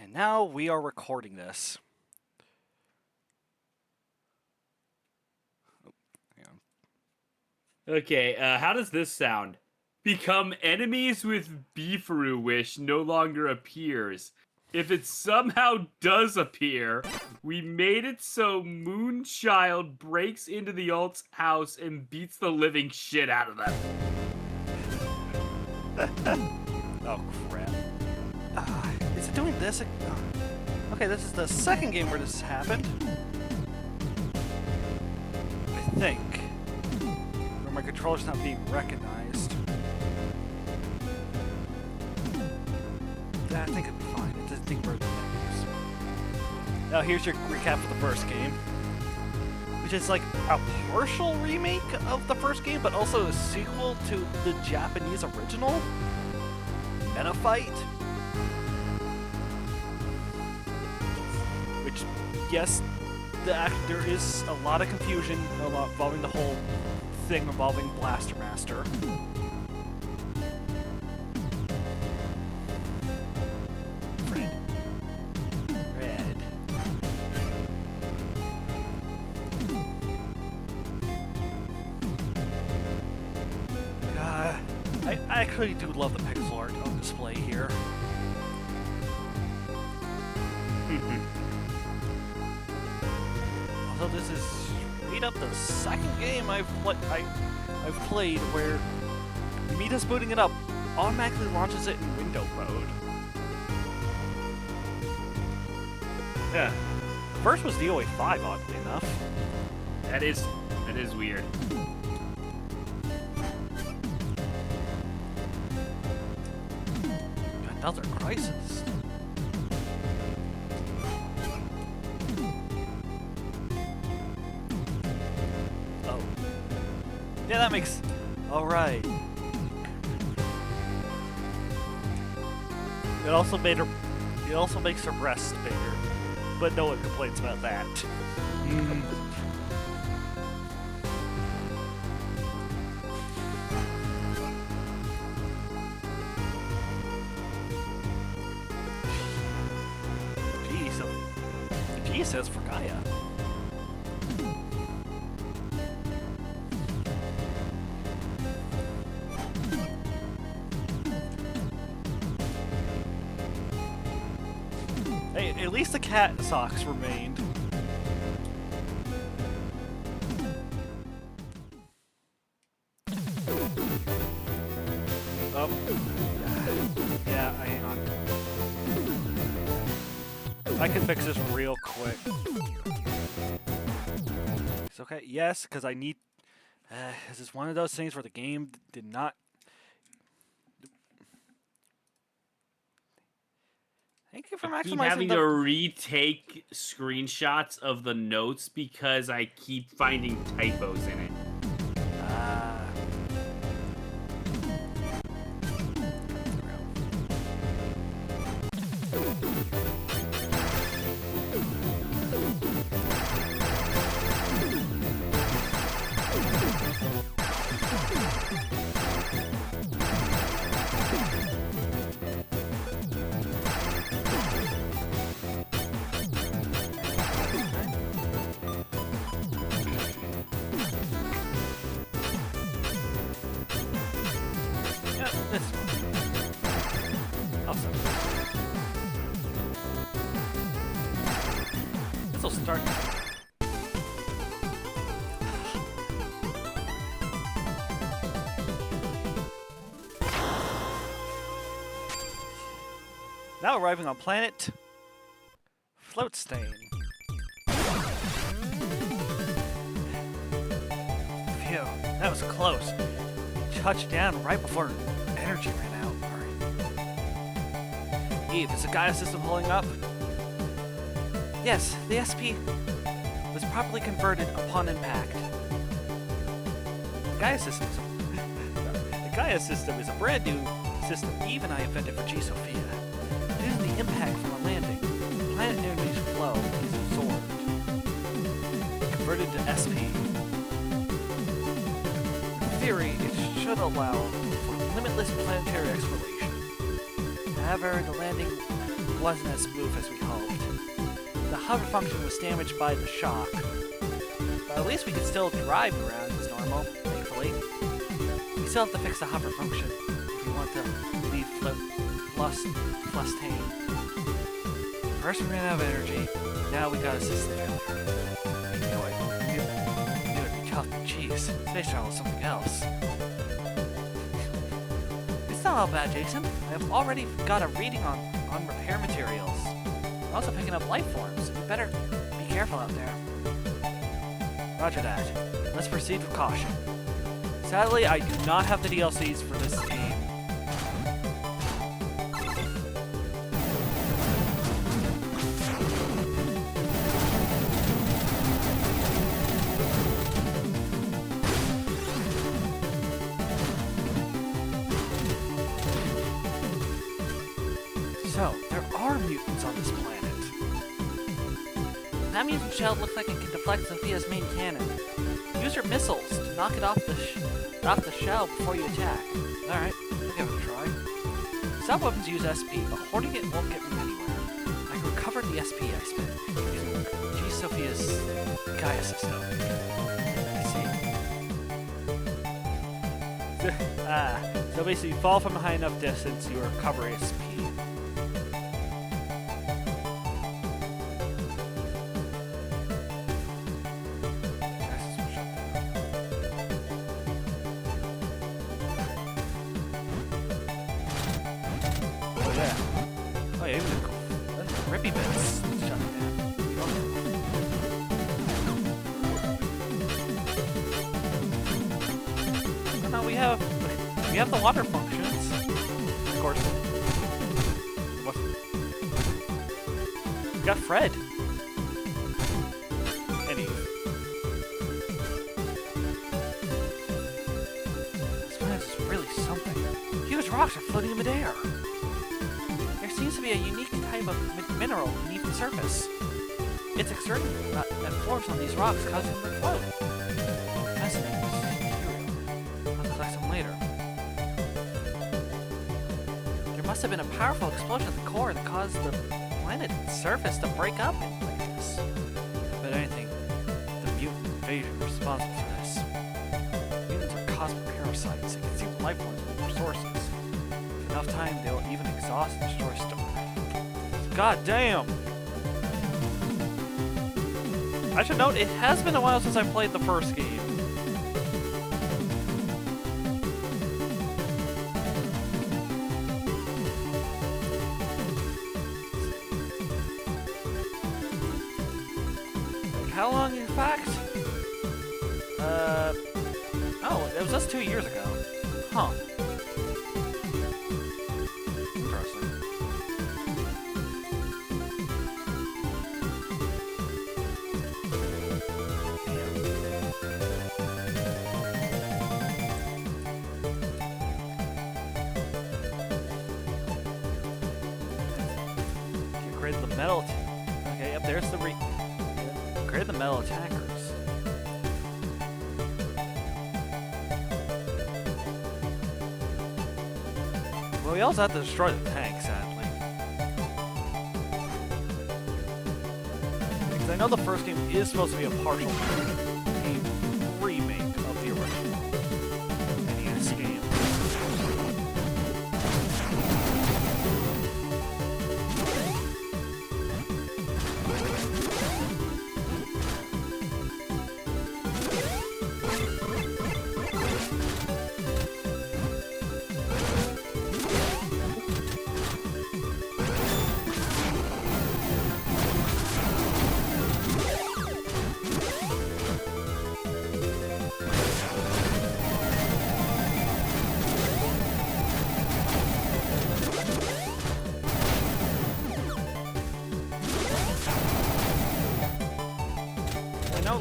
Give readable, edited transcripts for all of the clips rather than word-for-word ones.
And now we are recording this. Oh, hang on. Okay, how does this sound? Become enemies with Beefaroo wish no longer appears. If it somehow does appear, we made it so Moonchild breaks into the alt's house and beats the living shit out of them. Oh, crap. Is it doing this? Okay, this is the second game where this happened. I think. Where my controller's not being recognized. I think it'll be fine. It doesn't think we're the menus. Now here's your recap for the first game. Which is like a partial remake of the first game, but also a sequel to the Japanese original. Meta Fight. Which, yes, there is a lot of confusion involving the whole thing involving Blaster Master. Red. I actually do love the pixel art on display here. Although this is straight up the second game I've played where Mita's booting it up automatically launches it in window mode. Yeah, The first was DOA 5, oddly enough. that is weird. Another crisis. Oh. Yeah, that makes... Alright. It also made her... It also makes her breast bigger. But no one complains about that. G says for Gaia. Hey, at least the cat socks remained. Oh. Yeah, hang on. I can fix this real quick. It's okay. Yes, because I need... this is one of those things where the game did not... Thank you for I keep maximizing having the... to retake screenshots of the notes because I keep finding typos in it. This one. Awesome. This'll start. Now arriving on planet Float Stain. Phew, that was close. Touched down right before energy ran out. Alright. Eve, is the Gaia system pulling up? Yes, the SP was properly converted upon impact. The Gaia system is a brand new system Eve and I invented for G Sophia. Due to the impact from the landing, planet energy's flow is absorbed, converted to SP. In theory, it should allow for limitless planetary exploration. However, the landing wasn't as smooth as we hoped. The hover function was damaged by the shock. But at least we could still drive around as normal, thankfully. We still have to fix the hover function if we want to leave plus tame. First we ran out of energy, now we got a system failure. You know what? We would be tough, but jeez, space travel is something else. It's not all bad, Jason. I have already got a reading on repair materials. I'm also picking up life forms. You better be careful out there. Roger that. Let's proceed with caution. Sadly, I do not have the DLCs for this game. So, there are mutants on this planet. That mutant shell looks like it can deflect Sophia's main cannon. Use your missiles to knock it off the shell before you attack. Alright, we'll give it a try. Some weapons use SP, but hoarding it won't get me anywhere. I recovered the SP I spent using G Sophia's Gaia system. I see. So basically you fall from a high enough distance, you recover SP. Oh yeah, even the rippy bits shut down. Oh, no, we have the water functions. Of course. We got Fred. Anyway. This planet is really something. Huge rocks are floating in midair. There seems to be a unique type of mineral beneath the surface. It's exerting that forms on these rocks, causing them to float. Fascinating material. I'll collect some later. There must have been a powerful explosion at the core that caused the planet's surface to break up like this. But anything, the mutant invasion responsible for this. Mutants are cosmic parasites that consume life forms and resources. Enough time, they'll even exhaust and destroy stuff. God damn! I should note, it has been a while since I played the first game. Like, how long, in fact? Oh, it was just 2 years ago. Huh. Created the metal. Okay, yep, there's the created the metal attackers. Well, we also have to destroy the tank, sadly. Because I know the first game is supposed to be a partial remake of the original NES game.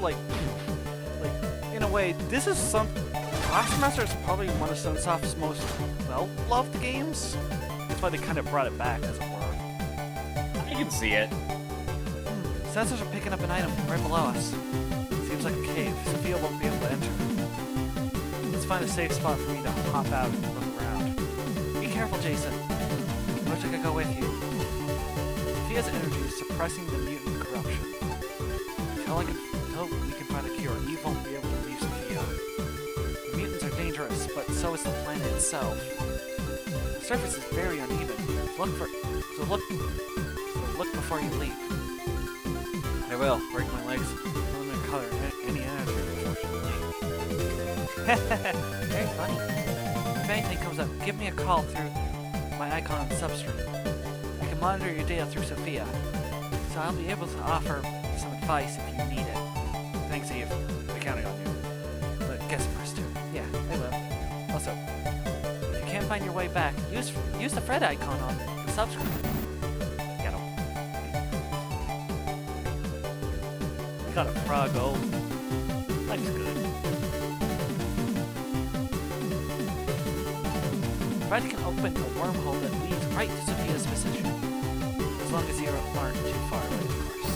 Like, in a way, this is Blaster is probably one of Sunsoft's most well-loved games. That's why they kind of brought it back, as it were. I can see it. Sensors are picking up an item right below us. Seems like a cave. Sophia won't be able to enter. Let's find a safe spot for me to hop out and look around. Be careful, Jason. I wish I could go with you. Sophia's energy is suppressing the mutant corruption. Until we can find a cure, Eve won't be able to leave Sophia. The mutants are dangerous, but so is the planet itself. The surface is very uneven. So look before you leap. I will. Break my legs. I'm gonna color any energy, unfortunately. Very funny. If anything comes up, give me a call through my icon on Substream. I can monitor your data through Sophia, so I'll be able to offer some advice if you need it. Thanks, Eve. I'm counting on you. But guess first too. Yeah, I will. Also, if you can't find your way back, use the Fred icon on the Substream. Get him. Got a Froggo. Life's good. Fred can open a wormhole that leads right to Sophia's position. As long as you aren't too far away, of course.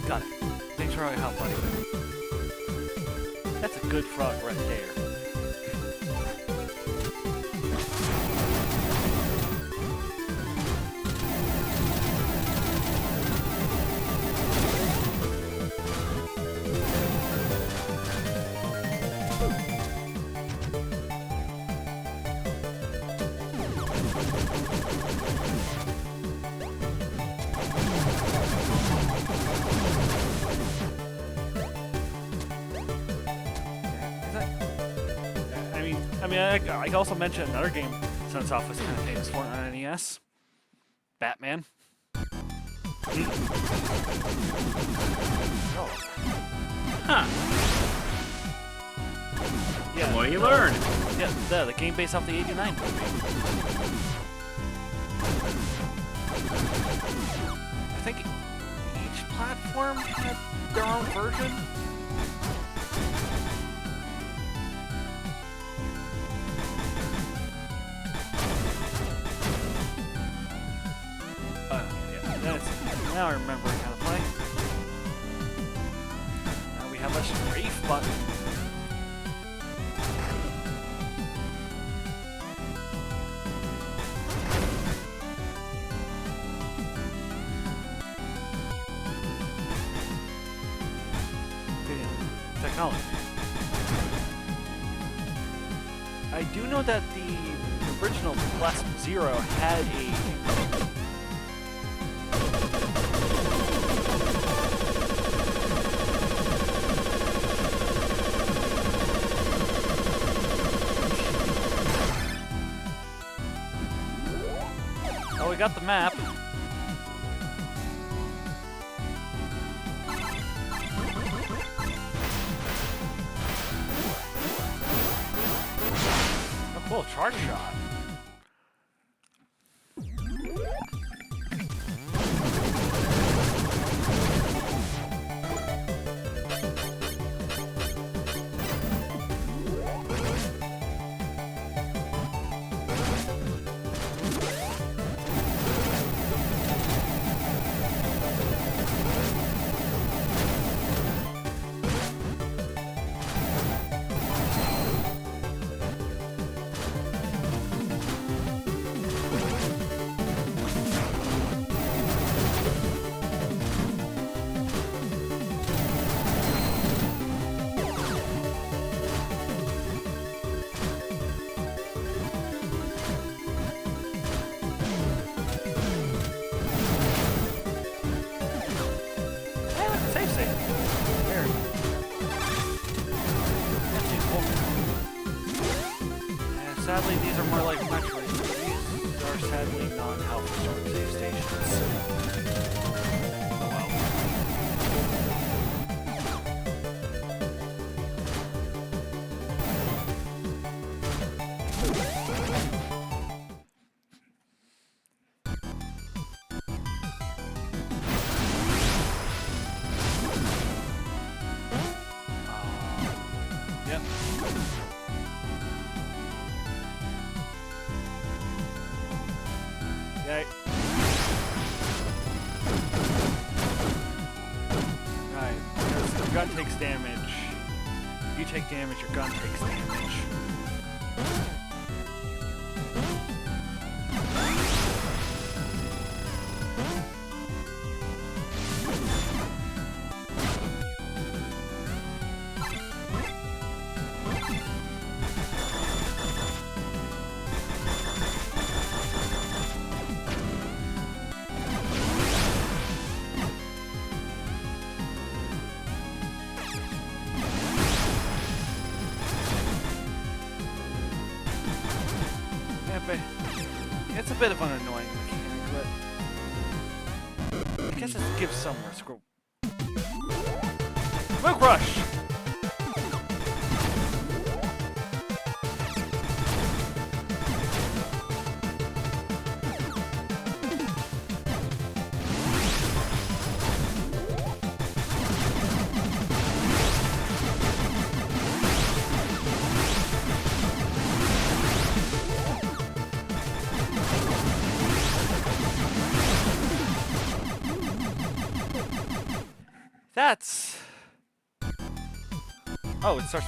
Got it. Thanks for all your help, buddy. That's a good frog right there. I also mentioned another game Sunsoft was kind of famous for on NES. Batman. Oh. Huh. Yeah. What do you learn? Yeah, the game based off the '89 movie. I think each platform had their own version. Now I remember how to play. Now we have a strafe button. Technology. I do know that the original Plus Zero had a we got the map. Oh, cool, charge shot. Sadly, these are more like Metroid. These are sadly non-health sort of save stations. Oh well. Yep. Okay. Alright, because your gun takes damage. If you take damage, your gun takes damage. It's a bit of an annoying mechanic, but I guess it gives some more scroll. Smoke Rush! That's... Oh, it starts...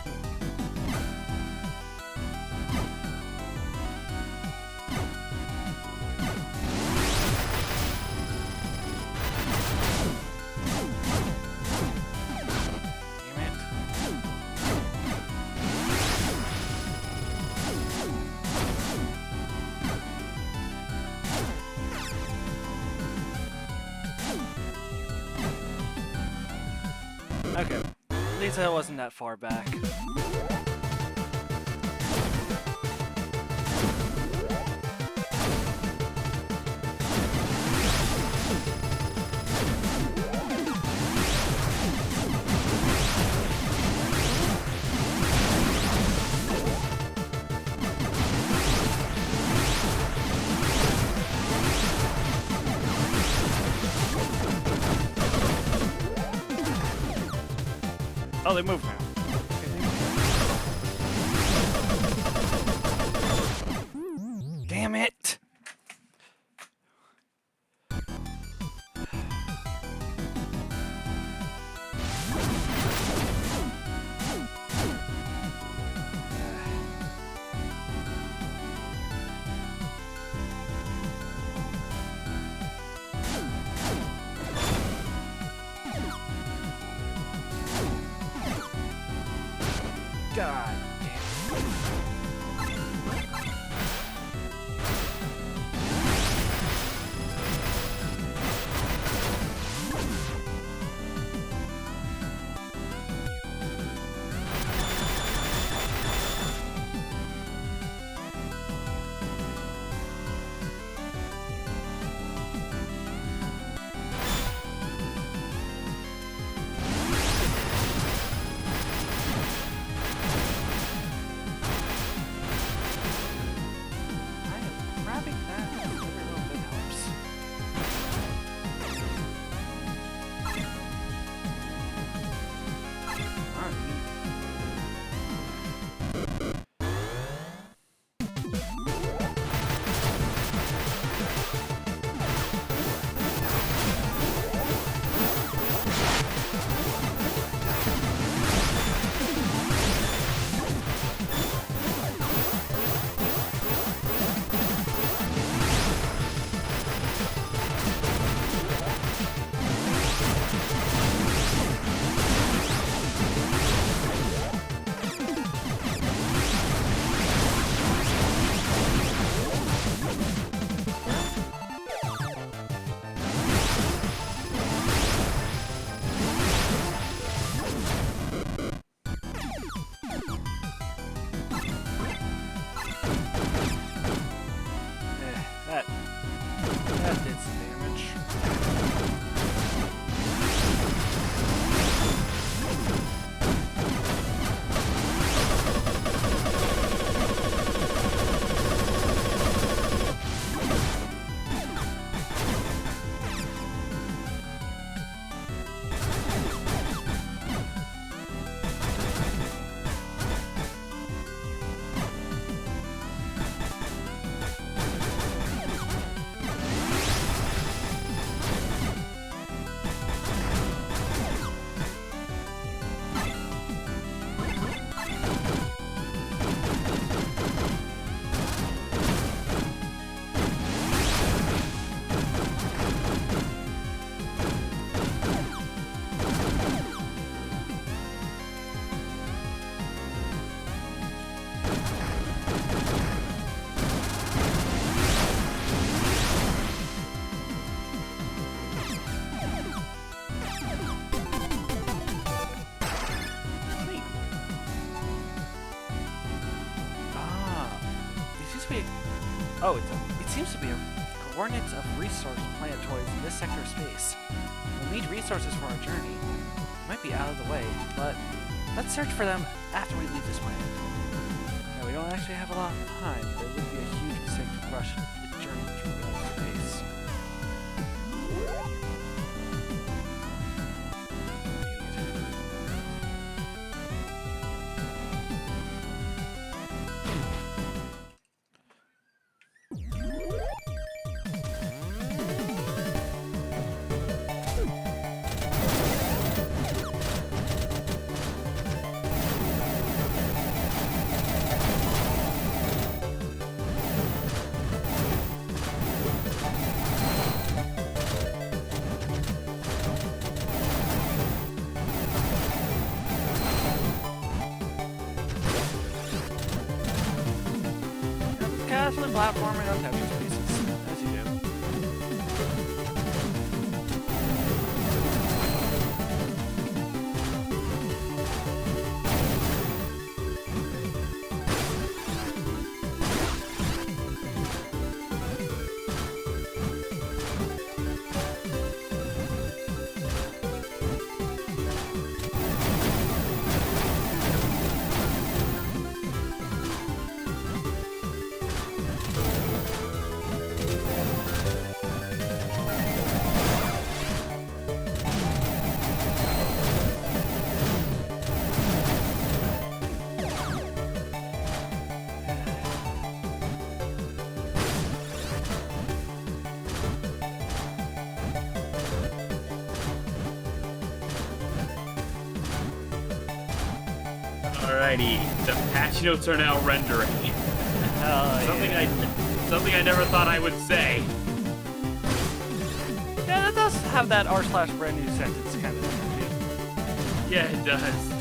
Damn it. Okay, at least I wasn't that far back. Oh, they move now. Damn it! God Oh, it seems to be a coordinates of resource planetoids in this sector of space. We'll need resources for our journey. Might be out of the way, but let's search for them after we leave this planet. Now, we don't actually have a lot of time, but it would be a huge mistake to rush the journey through outer space. Casually platforming on Tetris pieces, as you do. Alrighty, the patch notes are now rendering. Something I never thought I would say. Yeah, that does have that r/brand new sentence kind of energy. Yeah, it does.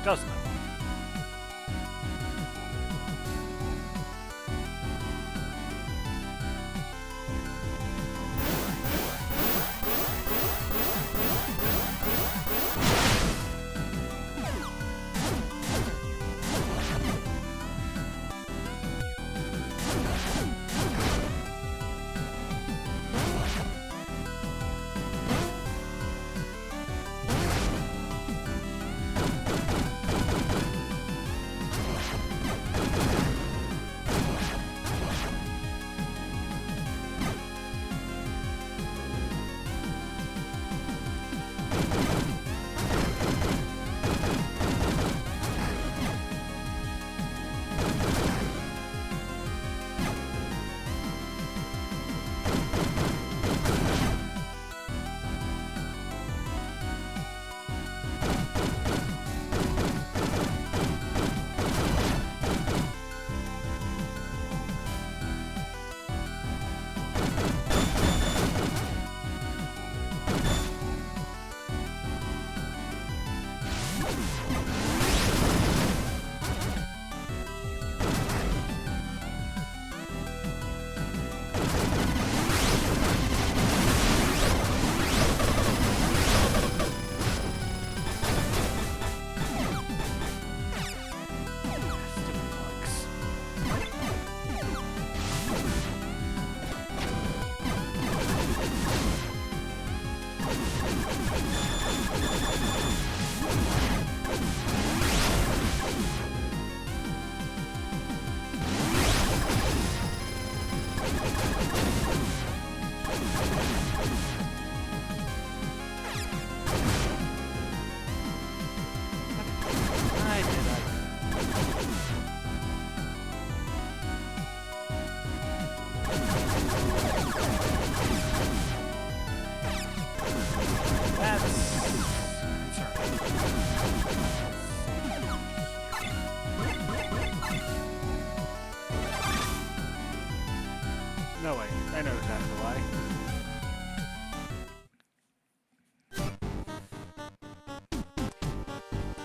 Doesn't it?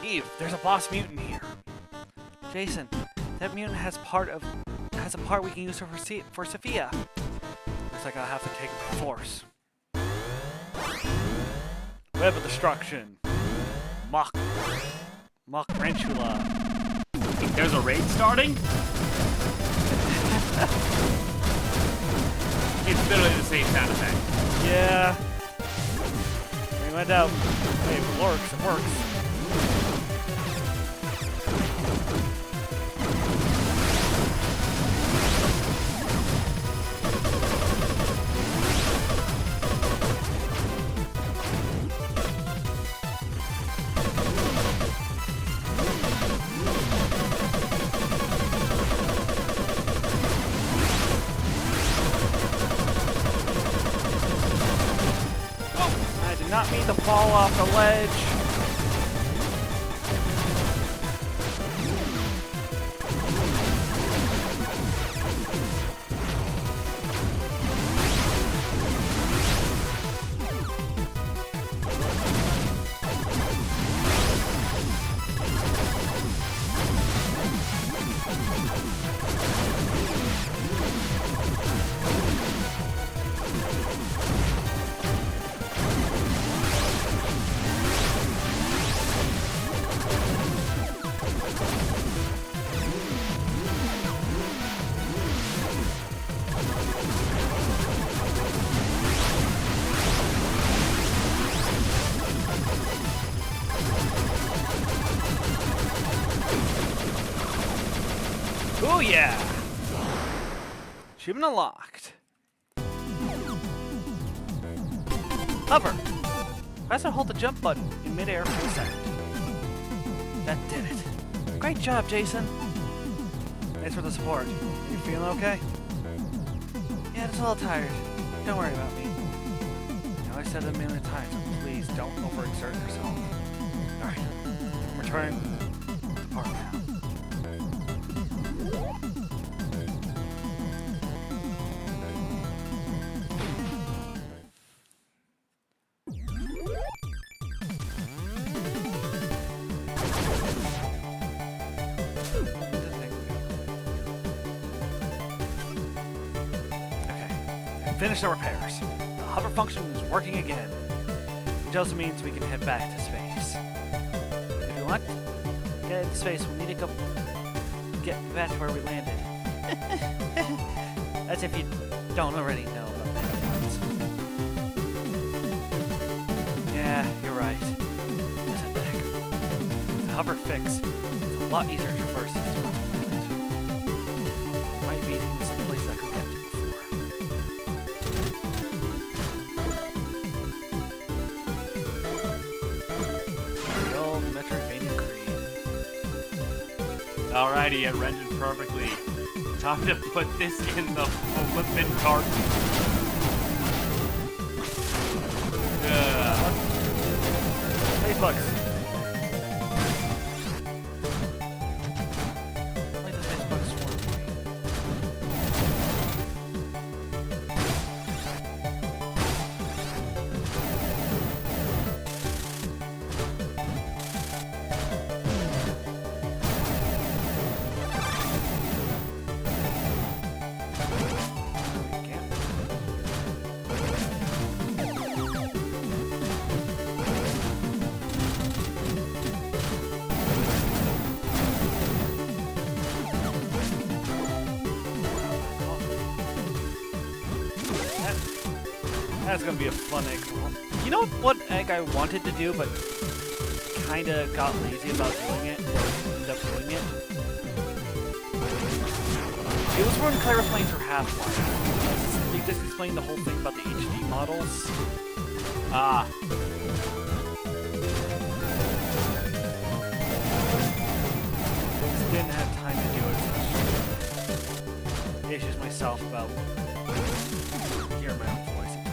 Eve, there's a boss mutant here. Jason, that mutant has a part we can use for Sophia. Looks like I'll have to take it by force. Web of Destruction. Mach Rantula. Think there's a raid starting? It's literally the same sound effect. Yeah. We went out. Hey, it works. It works. Not mean to fall off the ledge. Oh yeah! Achievement unlocked. Hover. Press and hold the jump button in midair for a second. That did it. Great job, Jason. Thanks for the support. You feeling okay? Yeah, just a little tired. Don't worry about me. I know I said it a million times, but please don't overexert yourself. Alright. Return to the park now. Finish the repairs. The hover function is working again, which also means we can head back to space. If you want to get into space, we'll need to get back to where we landed. That's if you don't already know about that. Yeah, you're right. Isn't it? The hover fix is a lot easier to traverse than this one. Might be some place I could get to before. Alrighty, it rendered perfectly. Time to put this in the flippin' carton. Hey, bugs. Why does this bug swarm me? That's gonna be a fun egg. You know what egg I wanted to do, but kinda got lazy about doing it, or ended up doing it? It was when Clara playing through Half-Life. They just explained the whole thing about the HD models. Ah. Just didn't have time to do it. Issues myself about hearing my own voice sometimes.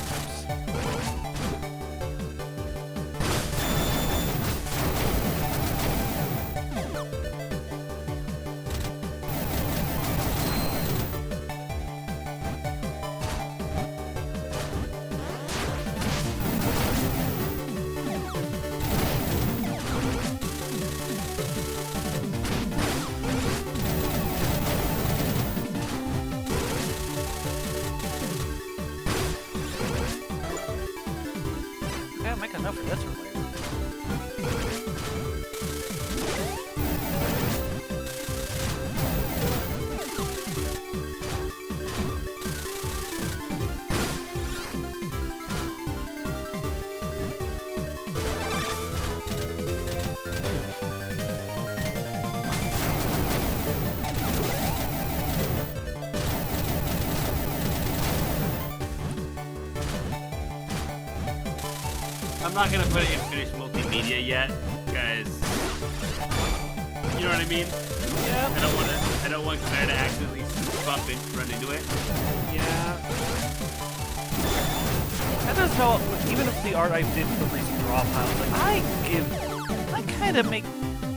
enough for this one later. I'm not gonna put it in finished multimedia yet, because you know what I mean. Yeah. I don't want Claire to accidentally run into it. Yeah. I just know, even if the art I did for the recent draw pile, like I kind of make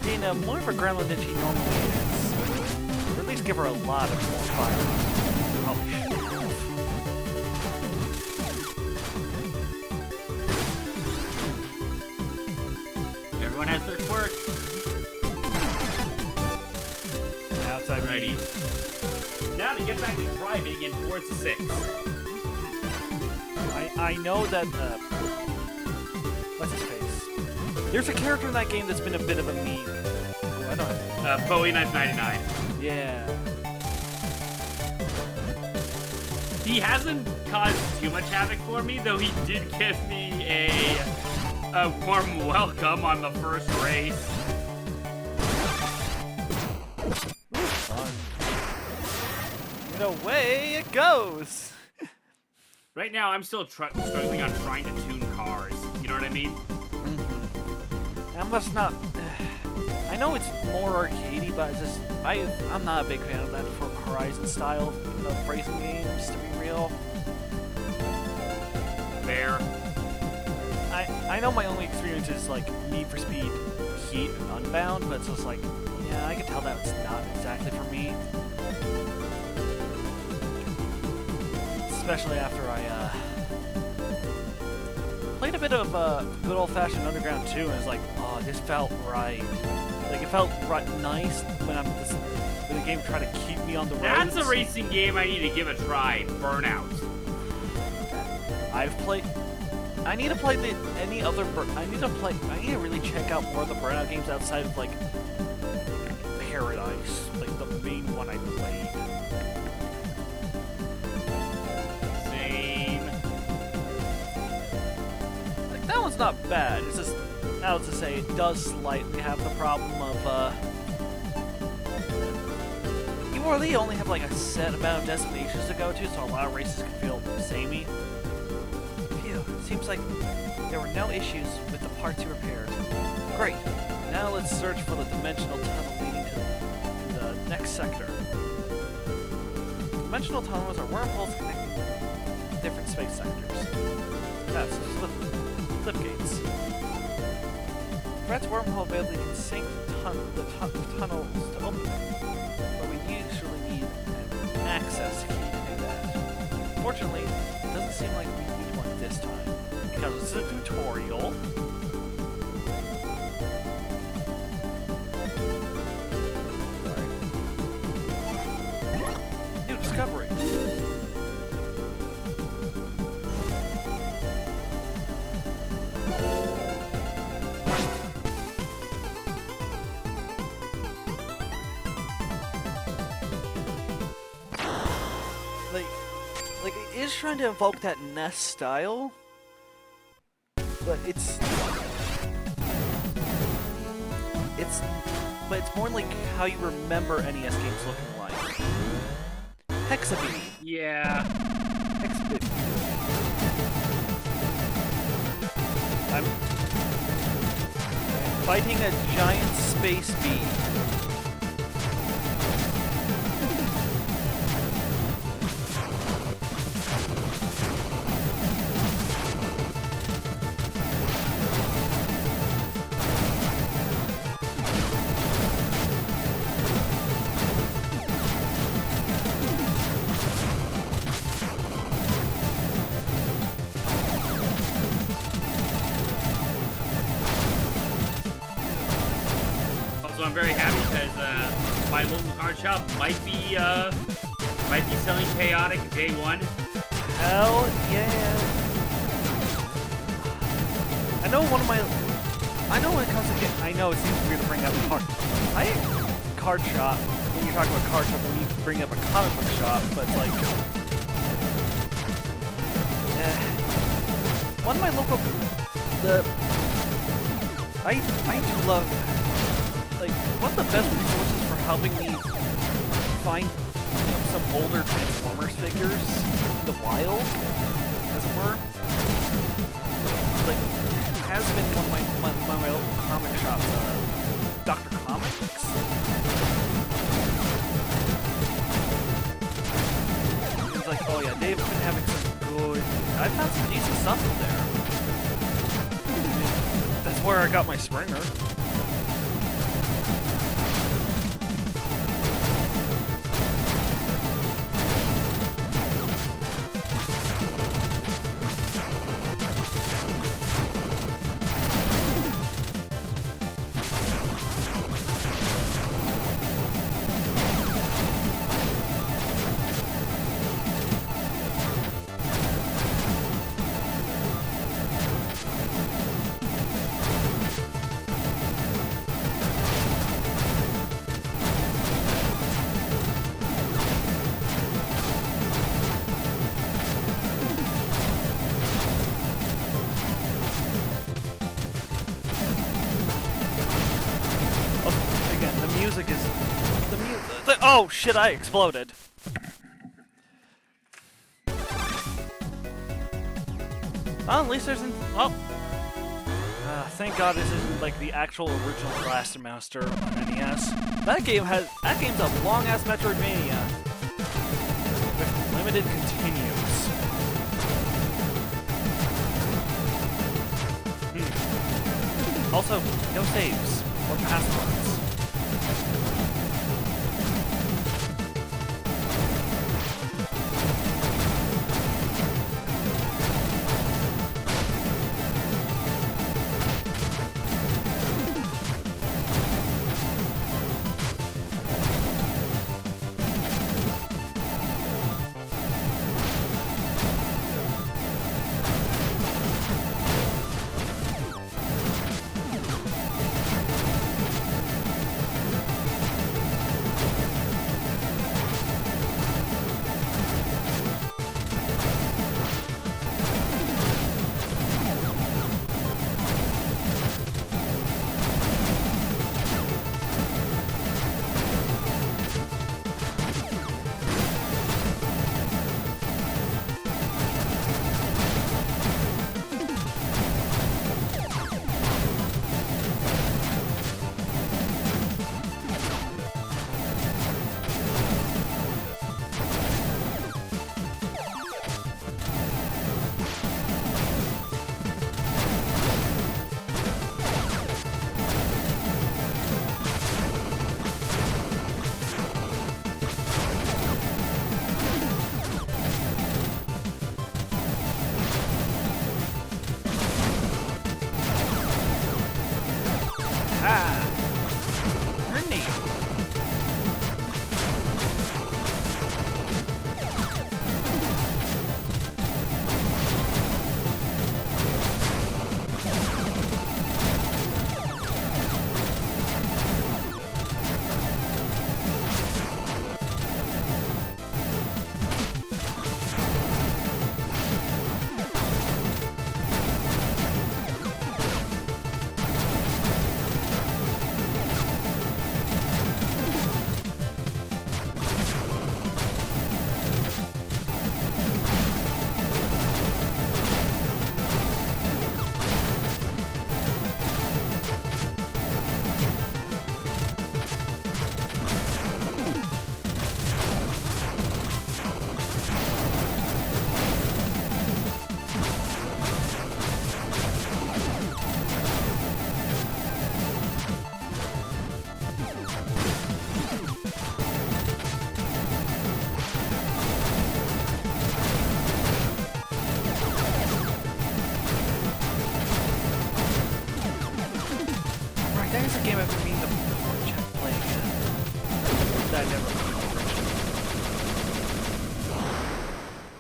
Dana more of a gremlin than she normally is, or at least give her a lot of more fire. Probably should have. Everyone has their quirks. Outside Righty. Now to get back to driving in Forza 6. I know that, what's his face? There's a character in that game that's been a bit of a meme. Oh, I don't have... Bowie Knife 99. Yeah. He hasn't caused too much havoc for me, though he did give me a warm welcome on the first race. Fun. And away it goes! Right now, I'm still struggling on trying to tune cars. You know what I mean? I must not... I know it's more arcadey, but it's just... I'm not a big fan of that for Horizon style of racing games, to be real. Fair. I know my only experience is like Need for Speed Heat and Unbound, but it's just like, yeah, I can tell that it's not exactly for me. Especially after I played a bit of good old-fashioned Underground 2, and it's like, oh, this felt right. Like it felt nice when when the game tried to keep me on the road. That's a racing game I need to give a try. Burnout. I've played. I need to play I need to really check out more of the Burnout games outside of like Paradise, like the main one I played. Same. Like that one's not bad. It's just, I was to say, it does slightly have the problem of you really only have like a set amount of destinations to go to, so a lot of races can feel samey. Seems like there were no issues with the parts you repaired. Great. Now let's search for the dimensional tunnel leading to the next sector. Dimensional tunnels are wormholes connecting different space sectors. Yes, slip gates. Fred's wormhole ability can sink the tunnels to open them, but we usually need an access key to do that. Fortunately, it doesn't seem like we need one this time. Because this is a tutorial. Sorry. New discovery. Like it is trying to evoke that NES style. But it's more like how you remember NES games looking like. Hexabeam. Yeah. Hexabeam. I'm fighting a giant space bee. I'm very happy because my local card shop might be selling Chaotic day one. Hell yeah! I know one of my... I know when it comes to get... I know it seems weird to bring up card shop, when you're talking about card shop, when you bring up a comic book shop, but it's like... one of my local... I do love... Like, one of the best resources for helping me find some older Transformers figures in the wild, as it were. Like, has been one of my local comic shops, Dr. Comics. It's like, oh yeah, they've been having some good... I've found some decent stuff in there. That's where I got my Springer. Oh shit, I exploded. Well, at least there's well, thank God this isn't like the actual original Blaster Master on NES. That game's a long ass Metroidvania with limited continues. Also, no saves or passwords.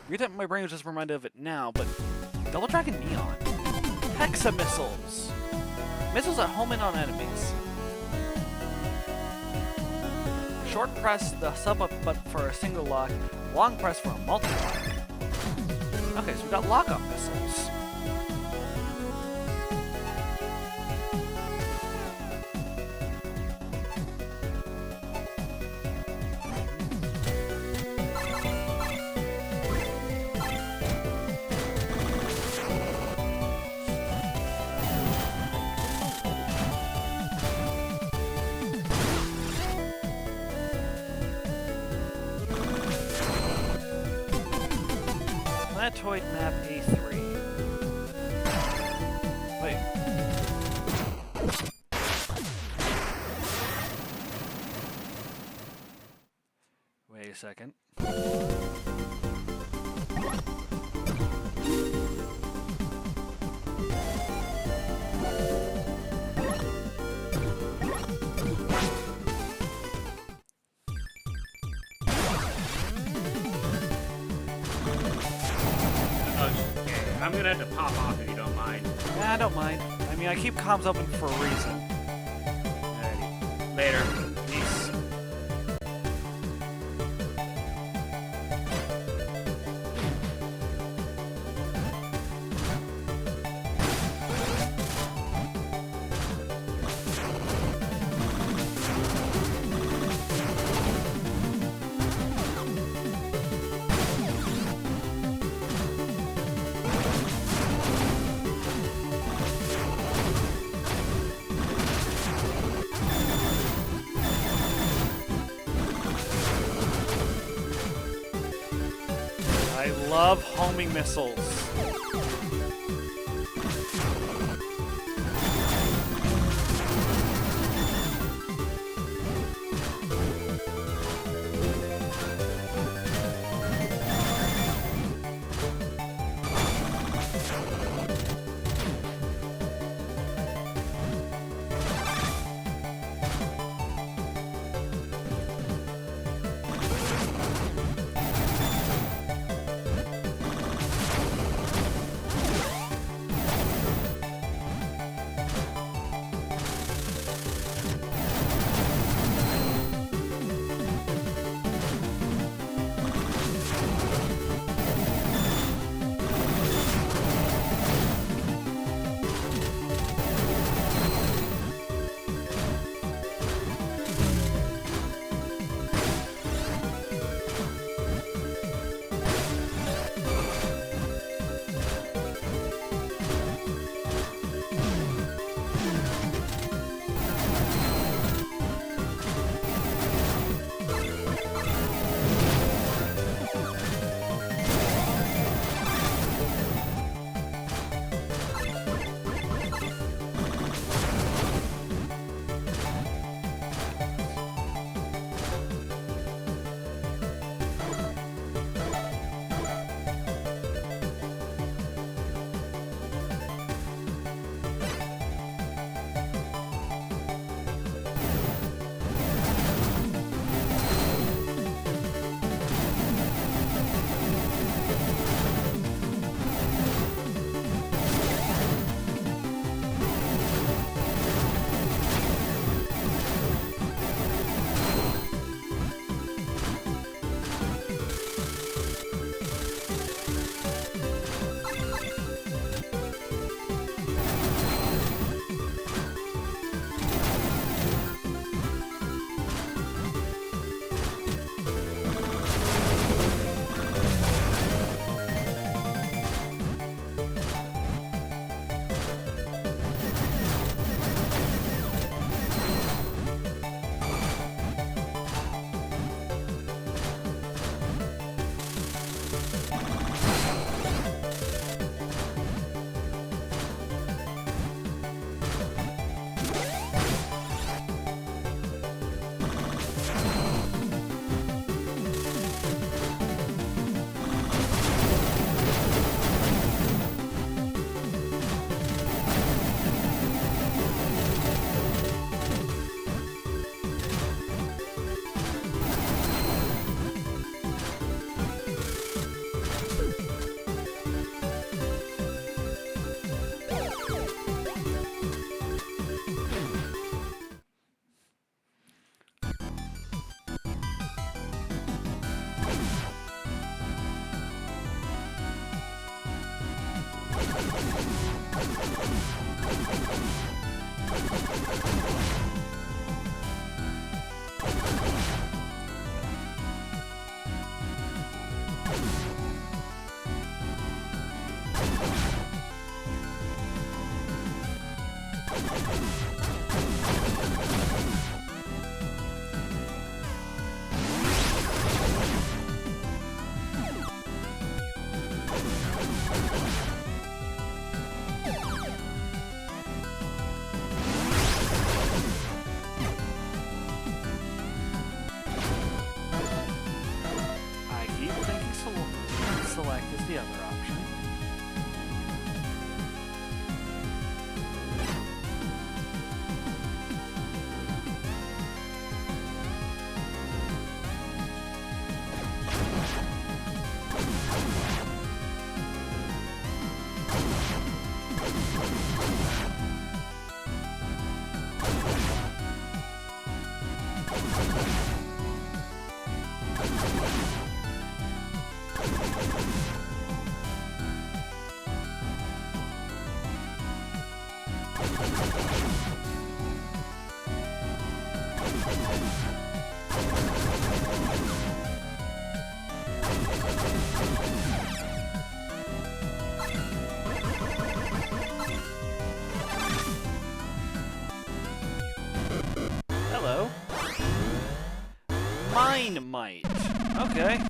Weird that my brain was just reminded of it now, but Double Dragon Neon. Hexa missiles. Missiles that home in on enemies. Short press the sub up button for a single lock, long press for a multi-lock. Okay, so we got lock-up missiles. Planetoid map A3. Wait. Wait a second. Okay, I'm gonna have to pop off if you don't mind. Yeah, I don't mind. I mean, I keep comms open for a reason. Alrighty. Later. Peace. I love homing missiles. Hello. Mine might. Okay.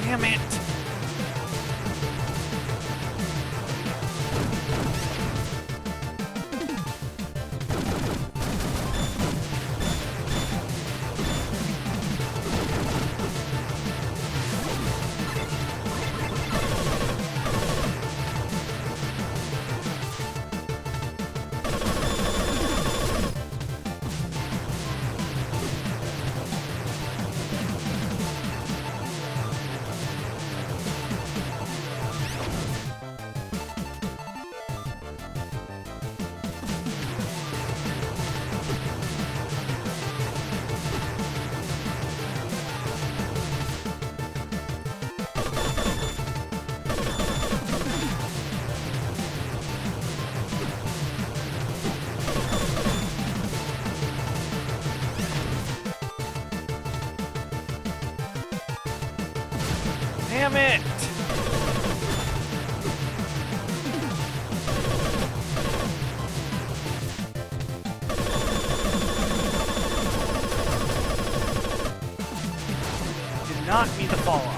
Damn it! Damn it! fall off.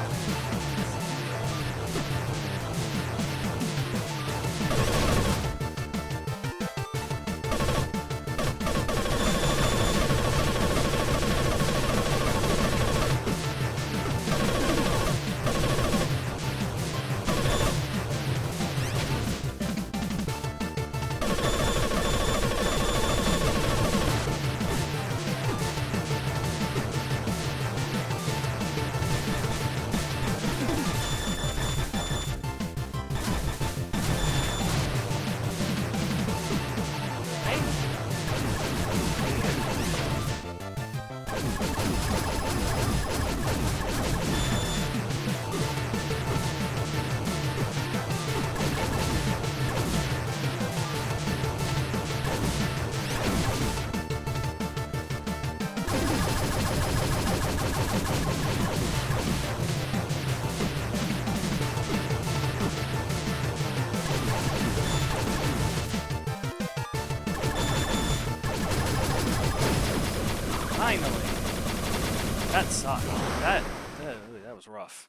Finally! That sucked. That was rough.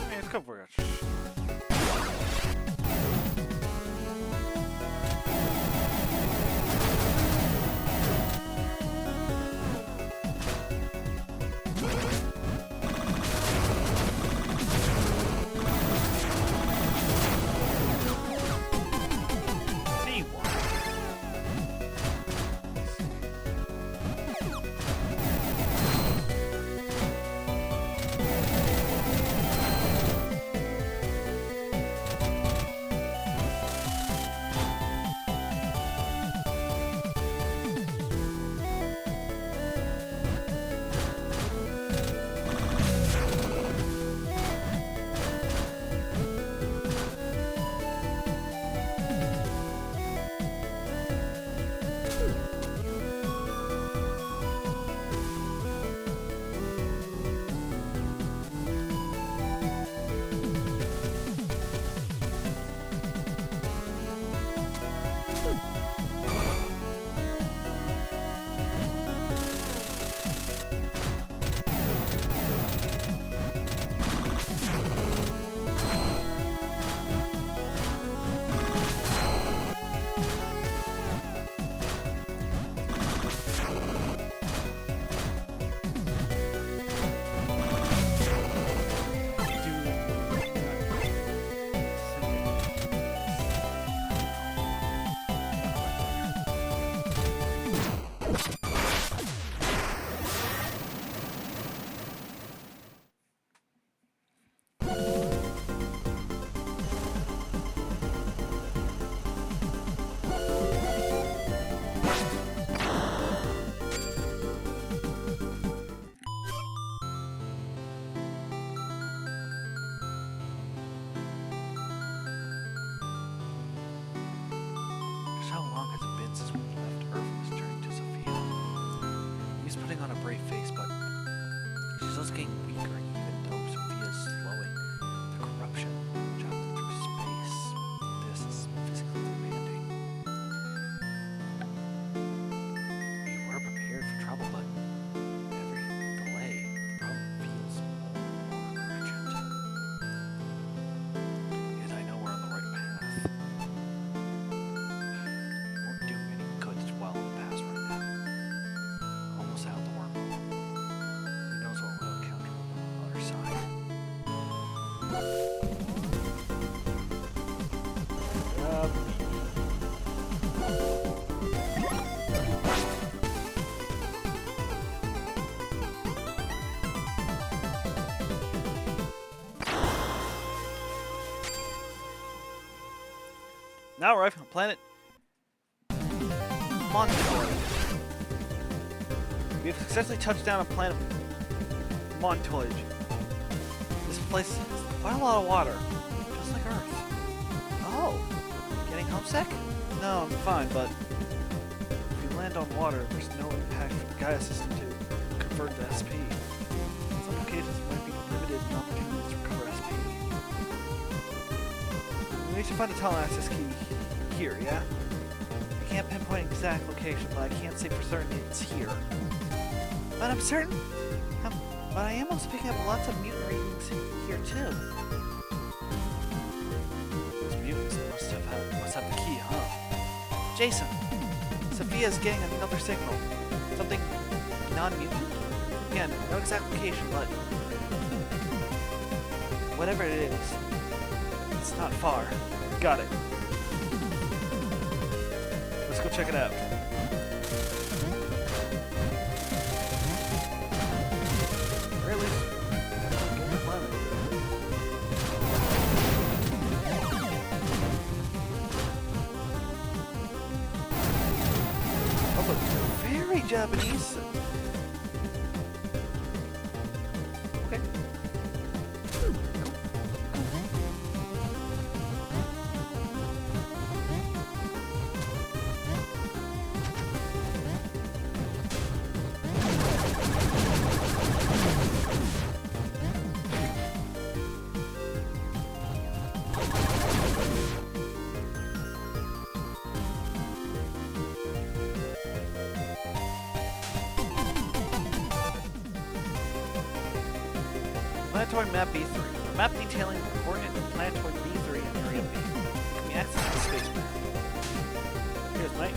Let's go for it. How long has it been since we left Earth on this journey to Sophia? He's putting on a brave face, but she's also getting weaker even though Sophia's slowing. The corruption traveling through space. This is physically demanding. We were prepared for trouble. Now arrive on planet Montoid. We have successfully touched down on planet Montoid. This place has quite a lot of water, just like Earth. Oh, getting homesick? No, I'm fine, but if you land on water, there's no impact for the Gaia system to convert to SP. Some locations might be limited in opportunities to recover SP. We need to find the tunnel access key here, yeah? I can't pinpoint an exact location, but I can't say for certain it's here. But I'm certain. But I am also picking up lots of mutant readings here too. Those mutants must have the key, huh? Jason, Sophia's getting another signal. Something non-mutant? Again, no exact location, but whatever it is, it's not far. Got it. Let's go check it out. Or at least, get the planet. Oh, but very Japanese. Okay. Planetoid Map B3. A map detailing the coordinate of Planetoid B3 and Area B. Can be accessed in space map. Here's Mike.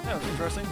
That was interesting.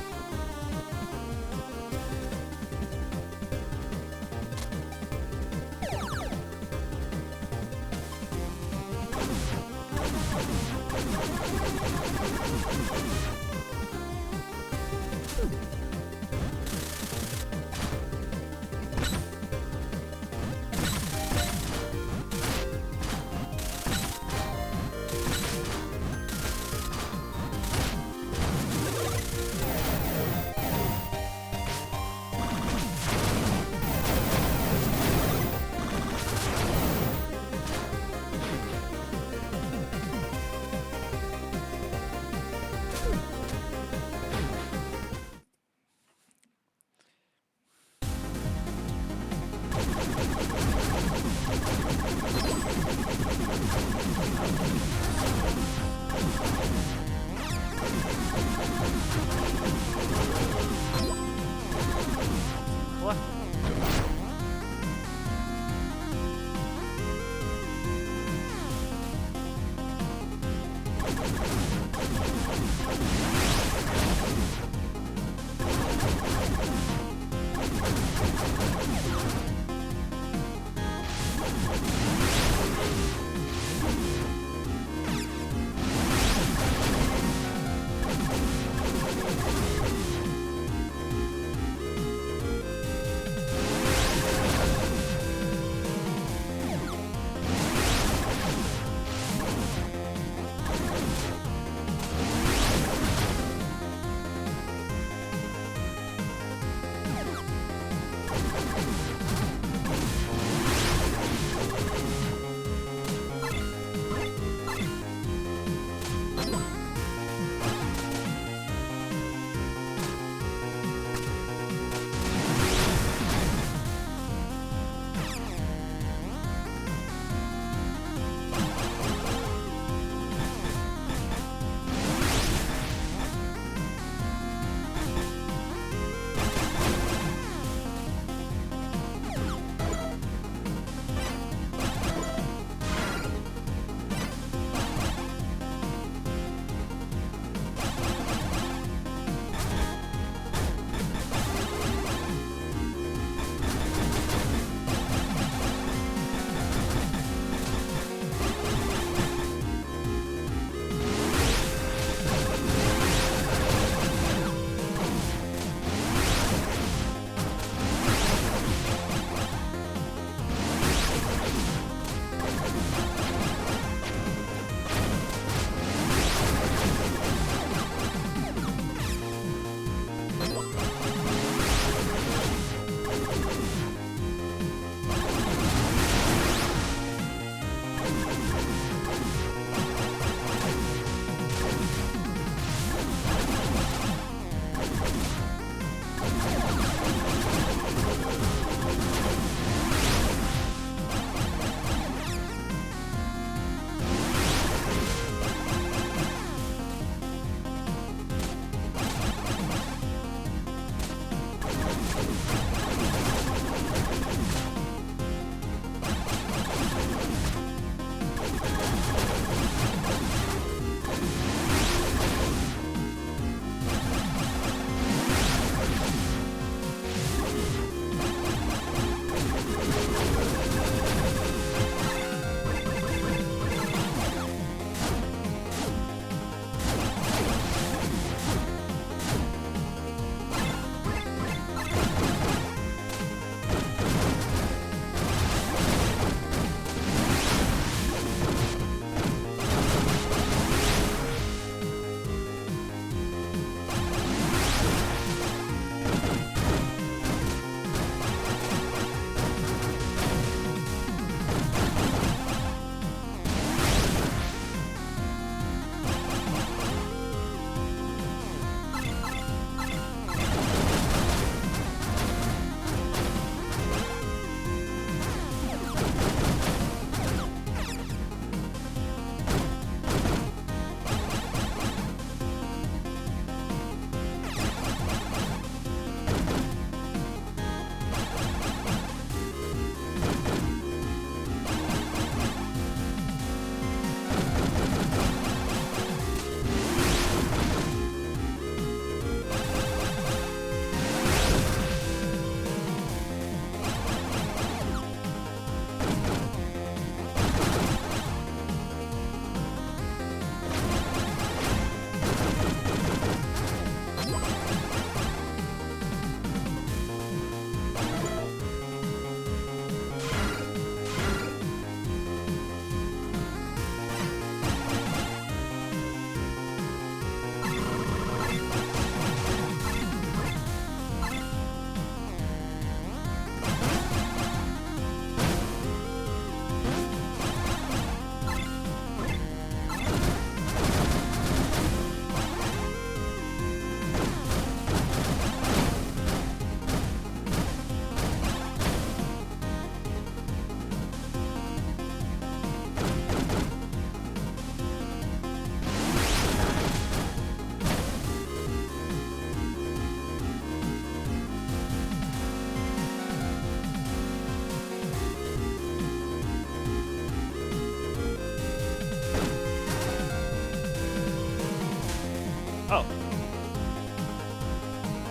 Oh.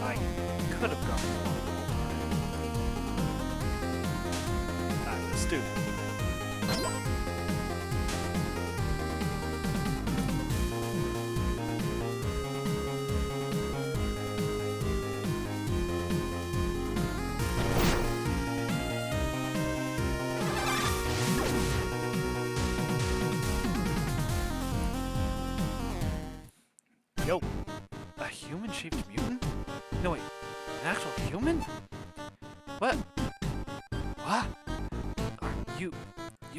I could have gone. I'm stupid. Yo, a human-shaped mutant? No, wait, an actual human? What? What? Are you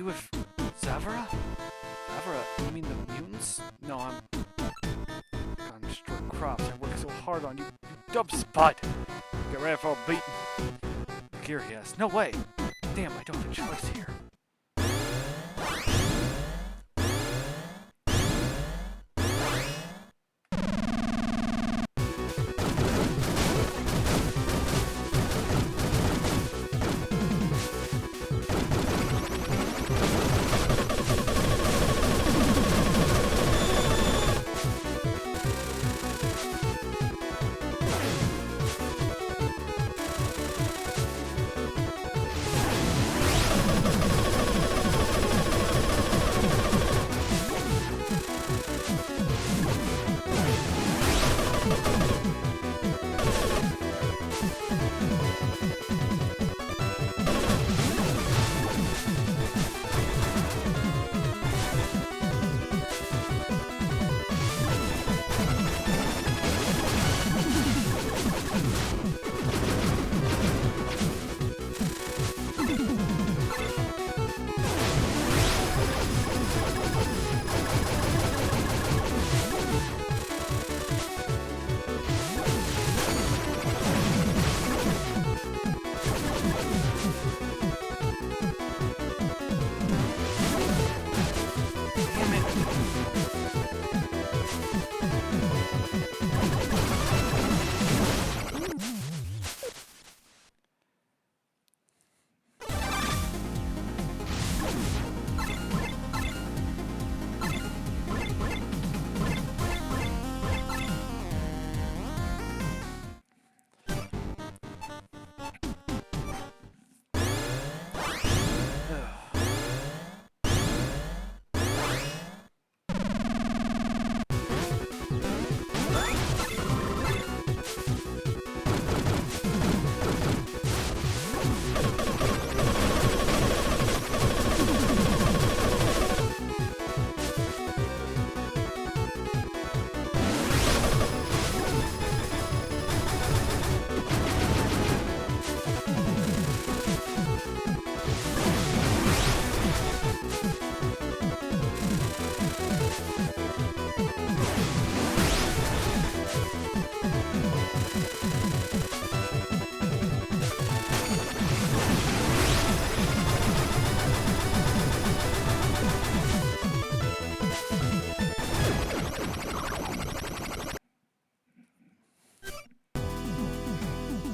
with Zavara? Zavara, you mean the mutants? No, I'm gonna destroy crops I worked so hard on, you dumb spud! Get ready for a beating. Gear he has. No way! Damn, I don't have a choice here.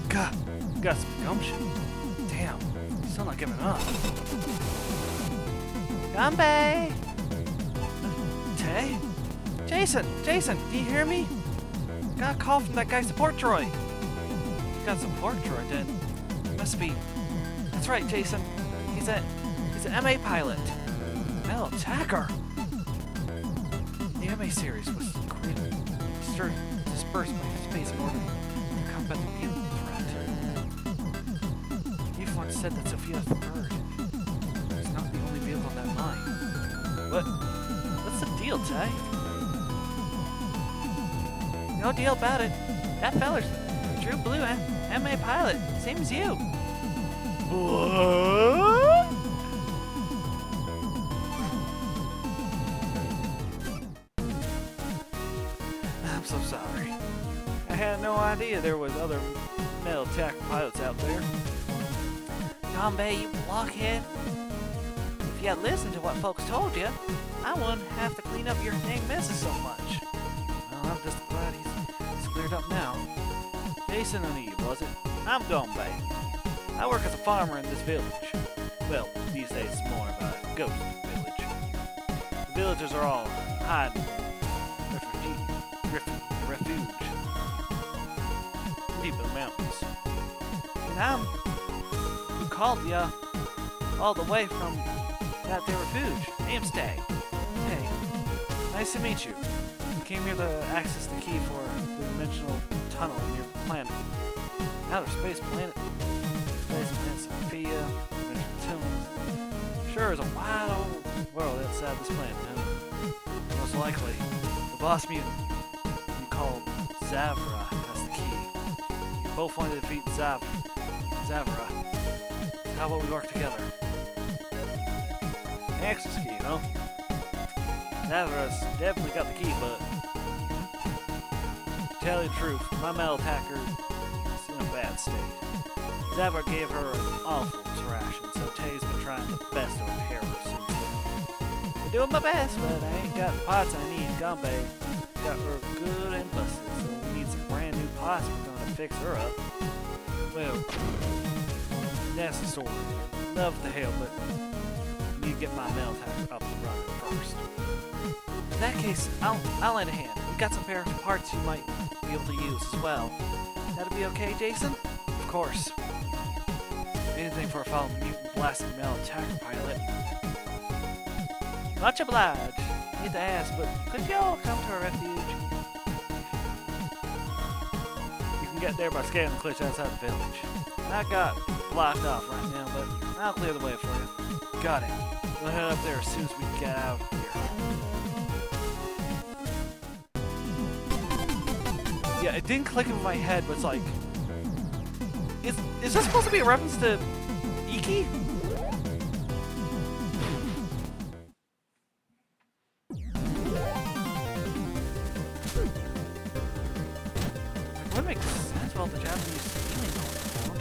God, you got some gumption. Damn, still not giving up. Gumbe! Tay? Jason, do you hear me? Got a call from that guy support droid. You got a support droid then? Must be. That's right, Jason. He's an MA pilot. Metal attacker. The MA series was created, dispersed by space in order to combat the mutant threat. You've once said that Sophia's the third. It's not the only vehicle on that line. What's the deal, Tay? No deal about it. That feller's a true blue MA pilot, same as you. What? I'm so sorry. I had no idea there was other metal attack pilots out there. Gombe, you blockhead. If you had listened to what folks told you, I wouldn't have to clean up your dang messes so much. Well, I'm just glad he's cleared up now. Jason O'Neill, was it? I'm Gombe. I work as a farmer in this village. Well, these days it's more of a ghost village. The villagers are all hiding, refuge deep in the mountains. And I'm who called ya all the way from that there refuge. Amstay. Hey, nice to meet you. I came here to access the key for the dimensional tunnel near the planet. Outer space planet. Space planet Sophia. Dimensional tunnels. Sure is a wide old world outside this planet, man. Most likely, the boss mutant you call Zavra has the key. You both want to defeat Zavra. How about we work together? Access key, huh? Zavra's definitely got the key, but to tell you the truth, my metal attacker is in a bad state. Zavra gave her an awful thrashing, so Tay's been trying the best to repair her since then. I'm doing my best, but I ain't got the parts I need. Gombe got her good and busted, so we need some brand new parts if we're gonna fix her up. Well, that's the story. Love to help, but I need to get my metal attacker up and running first. In that case, I'll lend a hand. We got some spare parts you might be able to use as well. That'll be okay, Jason? Of course. Anything for a fallen mutant blasting metal attacker pilot. Much obliged. Need to ask, but could y'all come to our refuge? You can get there by scanning the glitch outside the village. I got blocked off right now, but I'll clear the way for you. Got it. We'll head up there as soon as we get out of here. Yeah, it didn't click in my head, but it's like... Is this supposed to be a reference to Iki? What makes sense about the Japanese feeling going around?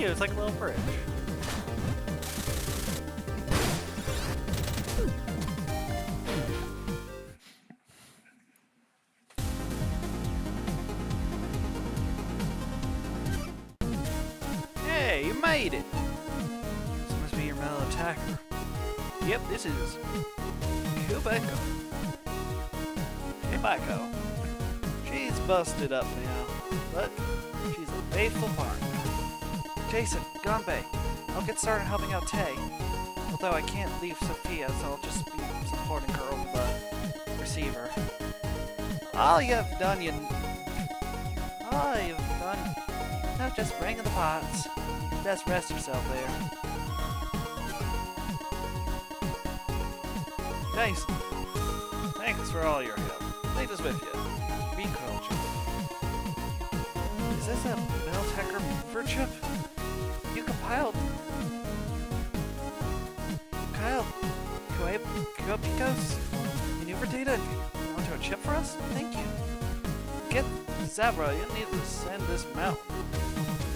cute. It's like a little bridge. Hey, you made it! This must be your metal attacker. Yep, this is Kubeko. Kubeko. She's busted up now, but she's a faithful partner. Jason, Gunbei, I'll get started helping out Tay. Although I can't leave Sophia, so I'll just be supporting her over the receiver. All you've done, now just bringing the pots. Just rest yourself there. Jason, thanks for all your help. Take this with you. Be coaching. Is this a Meltecker mover chip? You compiled Kubiko's maneuver data onto a chip for us? Thank you. Get Zavra, you need to ascend this mountain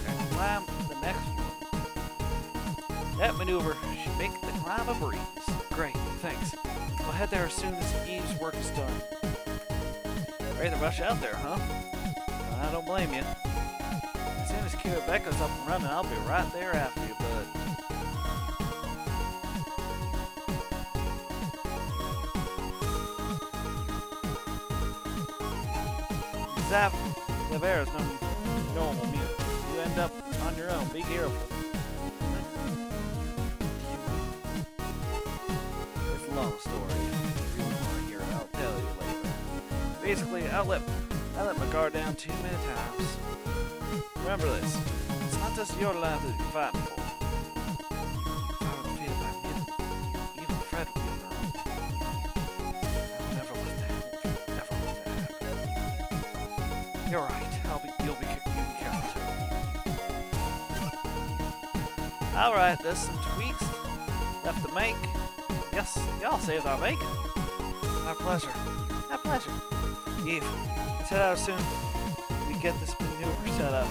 and climb the next one. That maneuver should make the climb a breeze. Great, thanks. We'll head there as soon as Eve's work is done. Ready to rush out there, huh? Well, I don't blame you. As soon as Kubiko's up and running, I'll be right there after you, bud. Zavera's no normal mutant. You end up on your own. Be careful. It's a long story. If you want to hear it, I'll tell you later. Basically, I let my guard down too many times. Remember this. It's not just your life that you're fighting for. If I were defeated by mutant, even Fred would be around. I'll never let that happen. You're right. You'll be careful too. Alright, there's some tweaks left to make. Yes, y'all saved our bacon. My pleasure. My pleasure. Eve, let's head out as soon as we get this maneuver set up.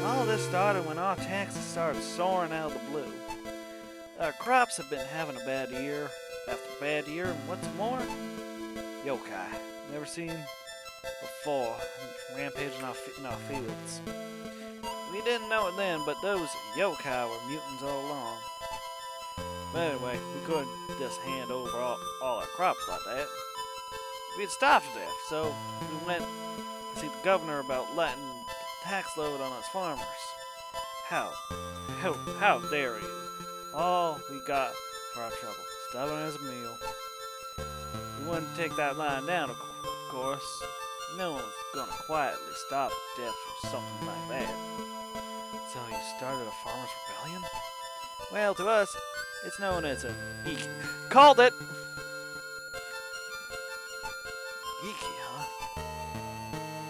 All this started when our taxes started soaring out of the blue. Our crops have been having a bad year after bad year, and what's more, yokai. Never seen before, rampaging in our fields. We didn't know it then, but those yokai were mutants all along. But anyway, we couldn't just hand over all our crops like that. We'd starve to death, so we went to see the governor about letting tax load on us farmers. How dare you? All we got for our trouble, stubborn as a mule. We wouldn't take that line down, of course. No one's gonna quietly stop death for something like that. So you started a farmers' rebellion? Well, to us, it's known as a geek. Called it! Geeky, huh?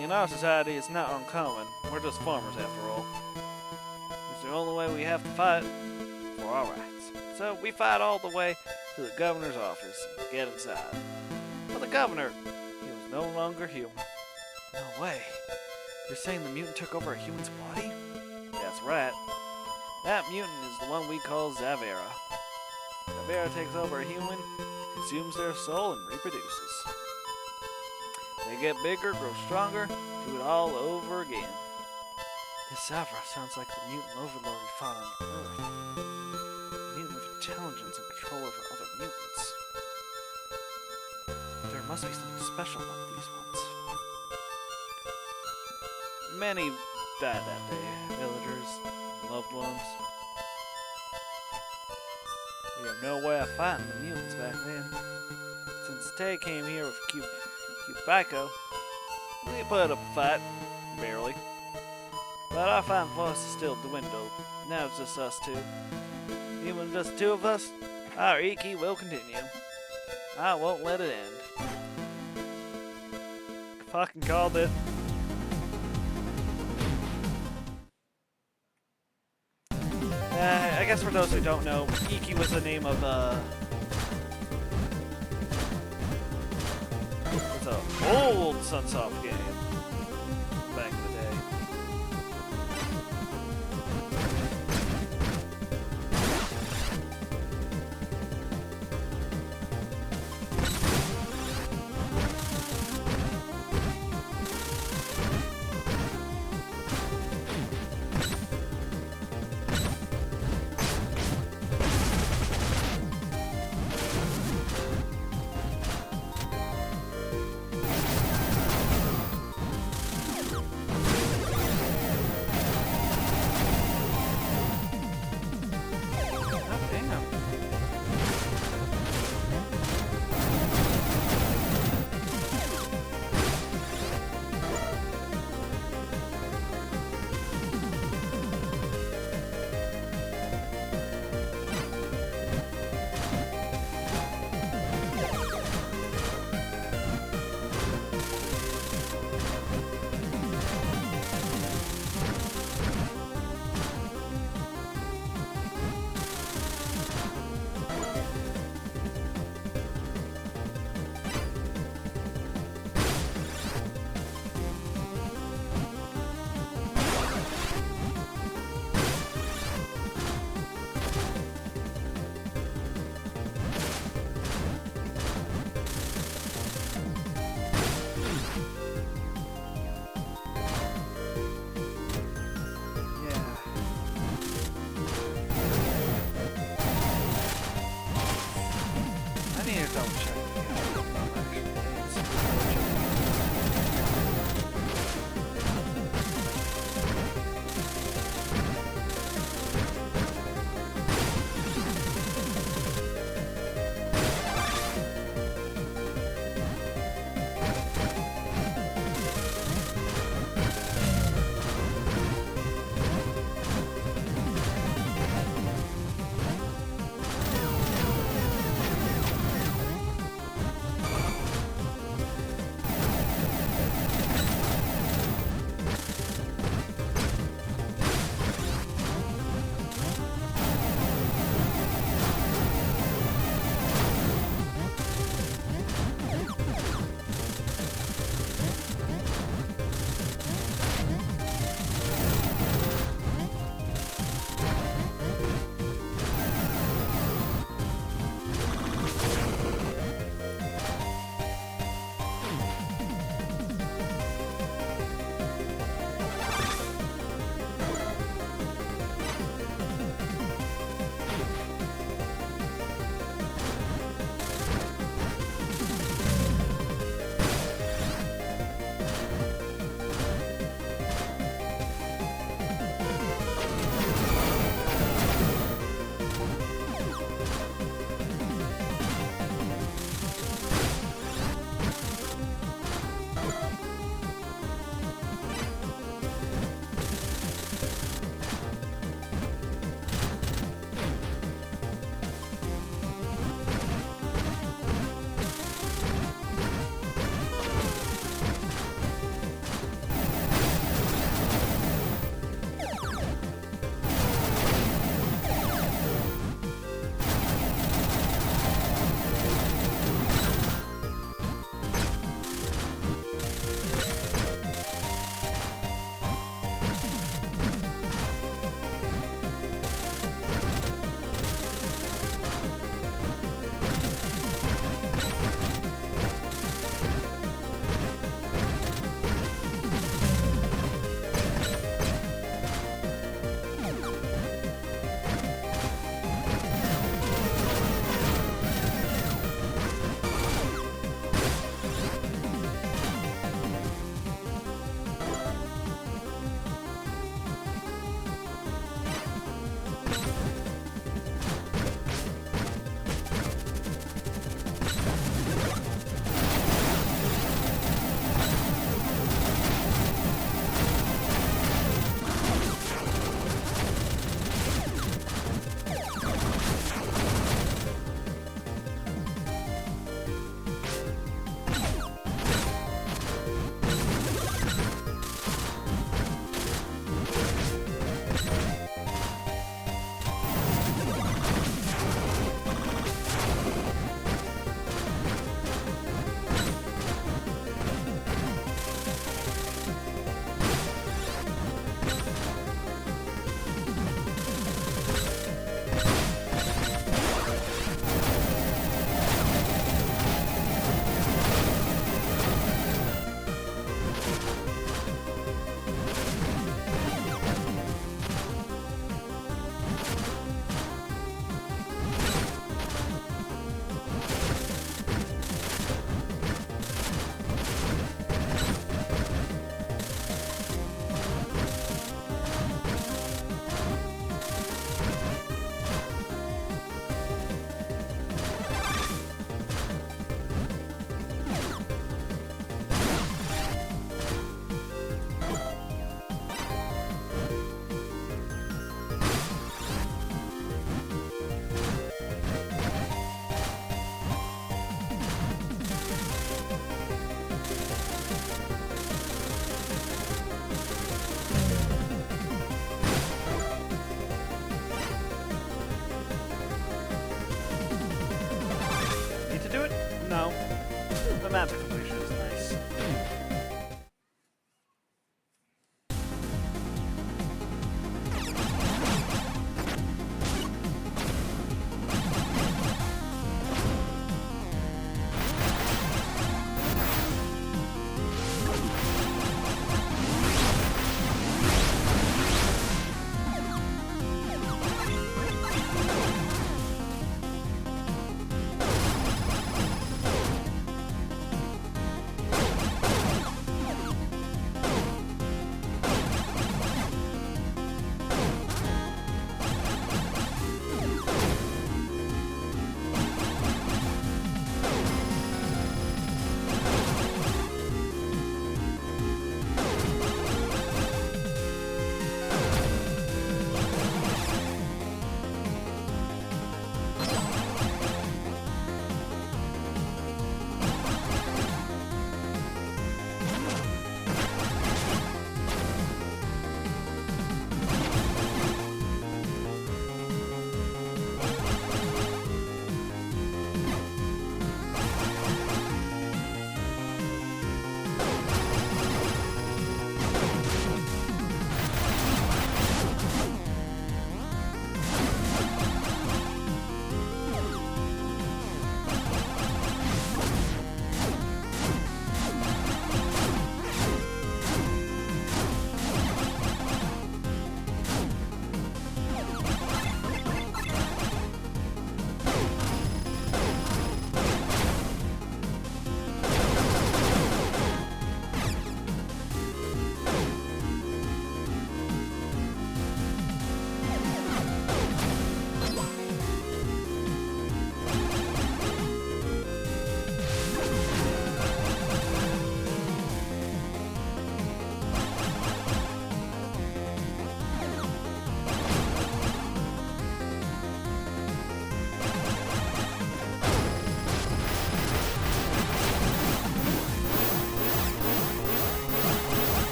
In our society, it's not uncommon. We're just farmers, after all. It's the only way we have to fight for our rights. So we fight all the way to the governor's office and get inside. But the governor, he was no longer human. No way. You're saying the mutant took over a human's body? That's right. That mutant is the one we call Zavera. Zavera takes over a human, consumes their soul, and reproduces. They get bigger, grow stronger, do it all over again. This Zavra sounds like the mutant overlord we fought on Earth. A mutant with intelligence and control over other mutants. There must be something special about these ones. Many died that day, villagers, loved ones. We have no way of fighting the mutants back then. Since Tay came here with Kubiko, we put up a fight, barely. But our fighting force is still dwindled. Now it's just us two. Even just two of us, our Iki will continue. I won't let it end. Fucking called it. I guess for those who don't know, Iki was the name of it's an old Sunsoft game back in the day.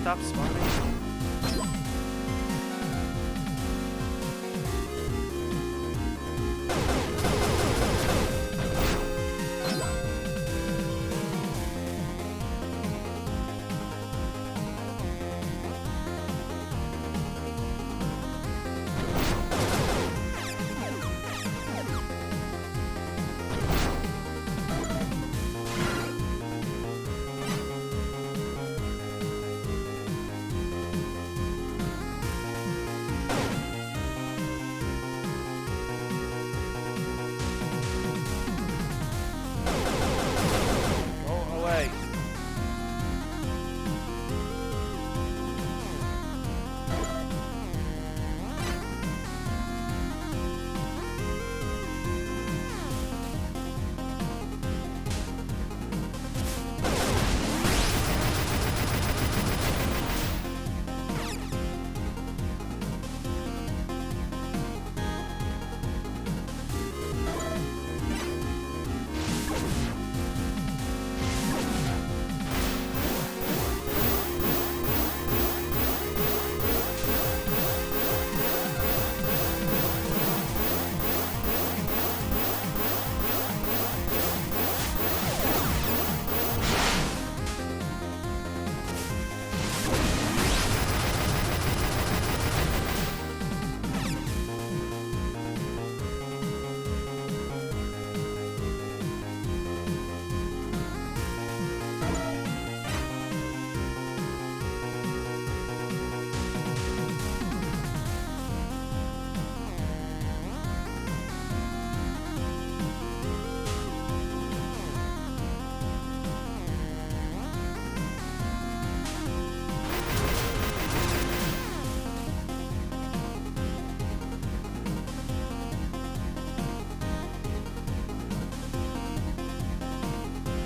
stop spawning? Go away.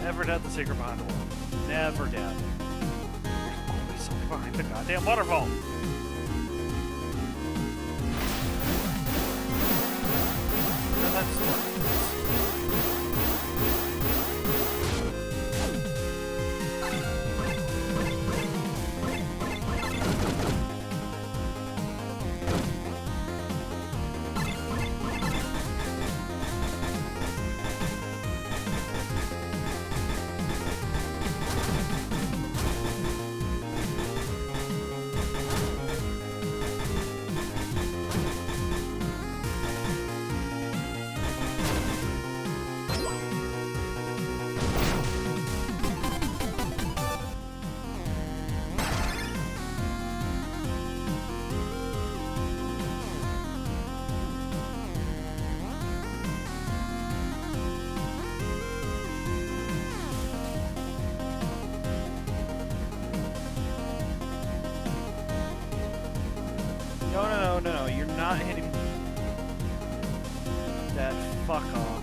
Never doubt the secret behind the wall. Never doubt it. There's always something behind the goddamn waterfall. And that's what. No, you're not hitting that. Fuck off.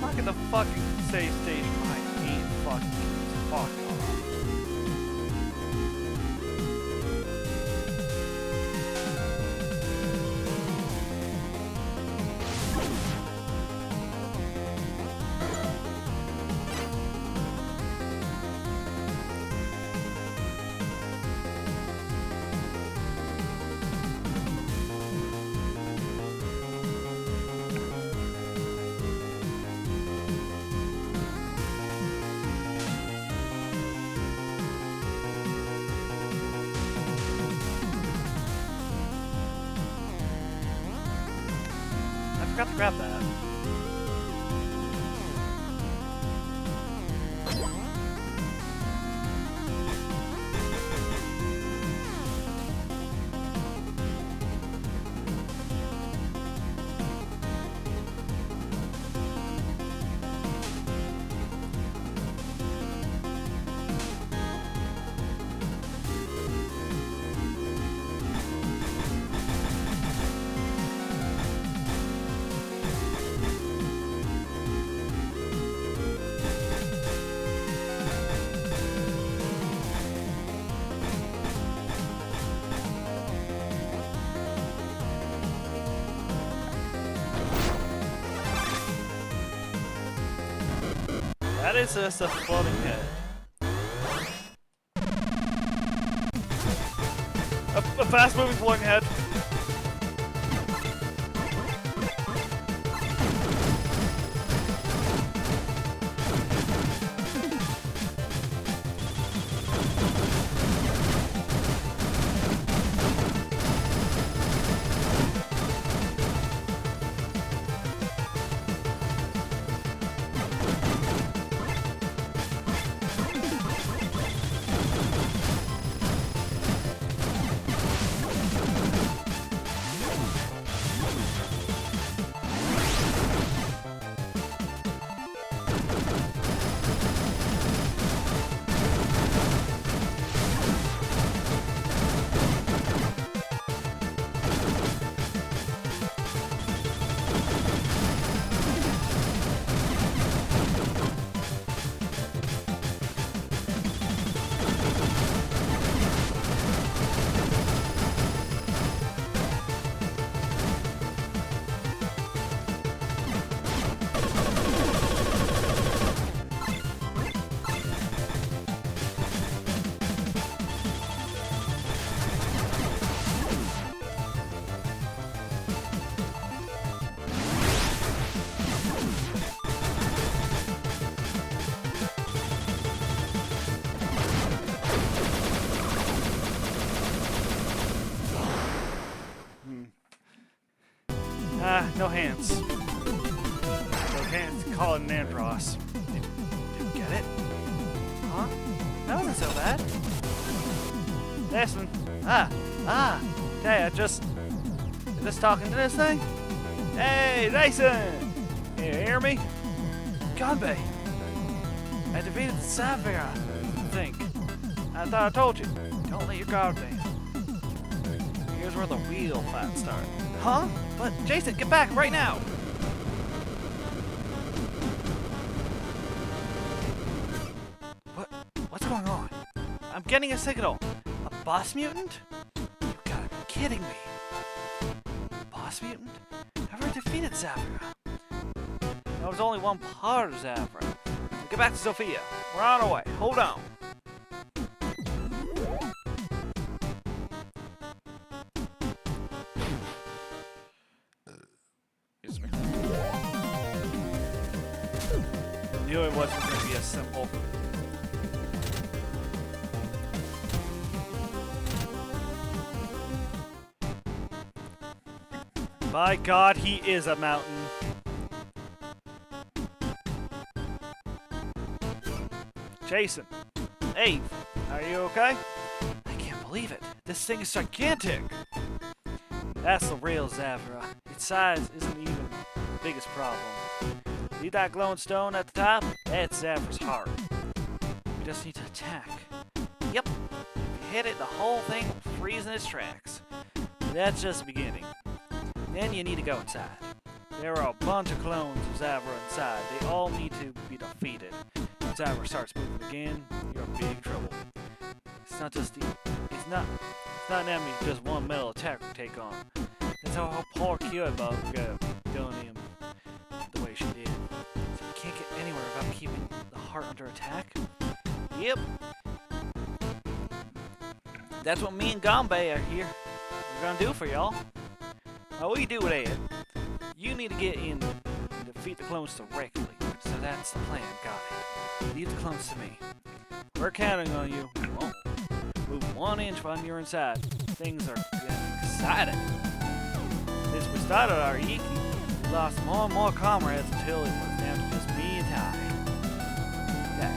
Look at the fucking save station behind 8 fucking keys. Fuck off. I forgot to grab that. is this? A floating head. A fast-moving floating head. No hands. No hands. Call it an Andros. Did you get it? Huh? That wasn't so bad. Listen. Hey, just talking to this thing? Hey, Jason! You hear me? Ganbei! I defeated the Sapphire, I think. I thought I told you. Don't let your guard down. Here's where the real fight starts. Huh? But Jason, get back right now! What's going on? I'm getting a signal. A boss mutant? You gotta be kidding me. Boss mutant? I've already defeated Zafra. That was only one part of Zafra. Get back to Sophia. We're on our way. Hold on. Knew it wasn't going to be as simple. By God, he is a mountain. Jason. Hey, are you okay? I can't believe it. This thing is gigantic. That's the real Zafra. Its size isn't even the biggest problem. See that glowing stone at the top? That's Zafra's heart. We just need to attack. Yep. If you hit it, the whole thing will freeze in its tracks. That's just the beginning. Then you need to go inside. There are a bunch of clones of Zafra inside. They all need to be defeated. When Zafra starts moving again, you're in big trouble. It's not an enemy just one metal attack will take on. That's how poor Kyobug done him the way she did. So you can't get anywhere without keeping the heart under attack? Yep. That's what me and Ganbei are here. We're gonna do for y'all. What you do with it, you need to get in and defeat the clones directly. So that's the plan, got it. Leave the clones to me. We're counting on you. You won't move 1 inch when you're inside. Things are getting exciting. Since we started our Iki, we lost more and more comrades until it was down to just me and Ty. Okay.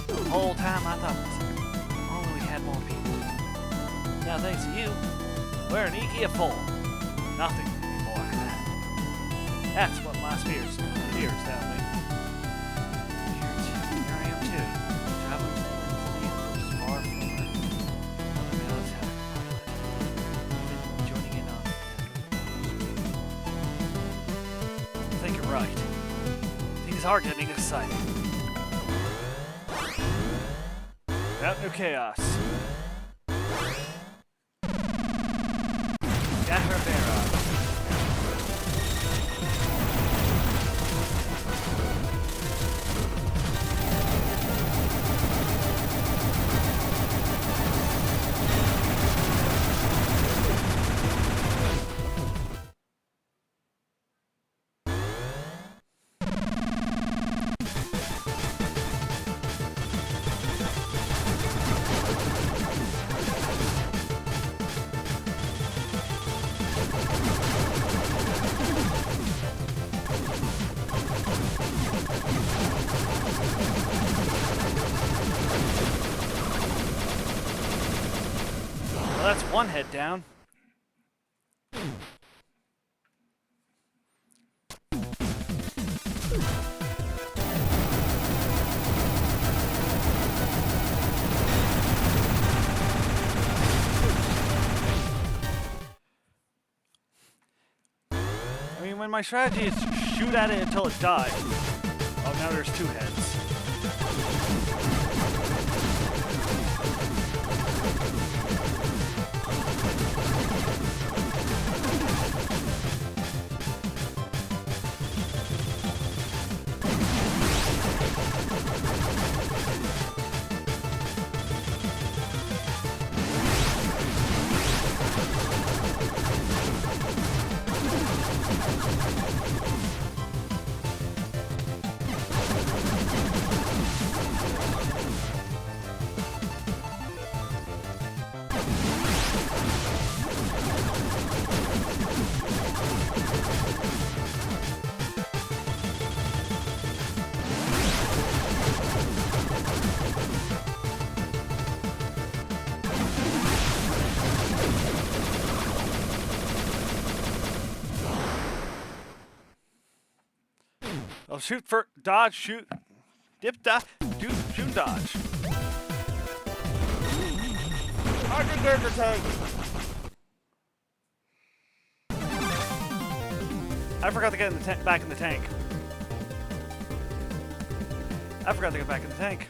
The whole time I thought only we had more people. Now thanks to you, we're an Iki of 4. Nothing can be more like that. That's what my fears tell me. Here I am too, traveling from far from the military pilot, even joining in on I think you're right. Things are getting exciting. Without no chaos. Got her bear up. That's one head down. I mean, when my strategy is shoot at it until it dies. Oh, now there's two heads. Oh, shoot for dodge, shoot, dip, dodge, shoot, dodge. I can take the tank. I forgot to get in the back in the tank. I forgot to get back in the tank.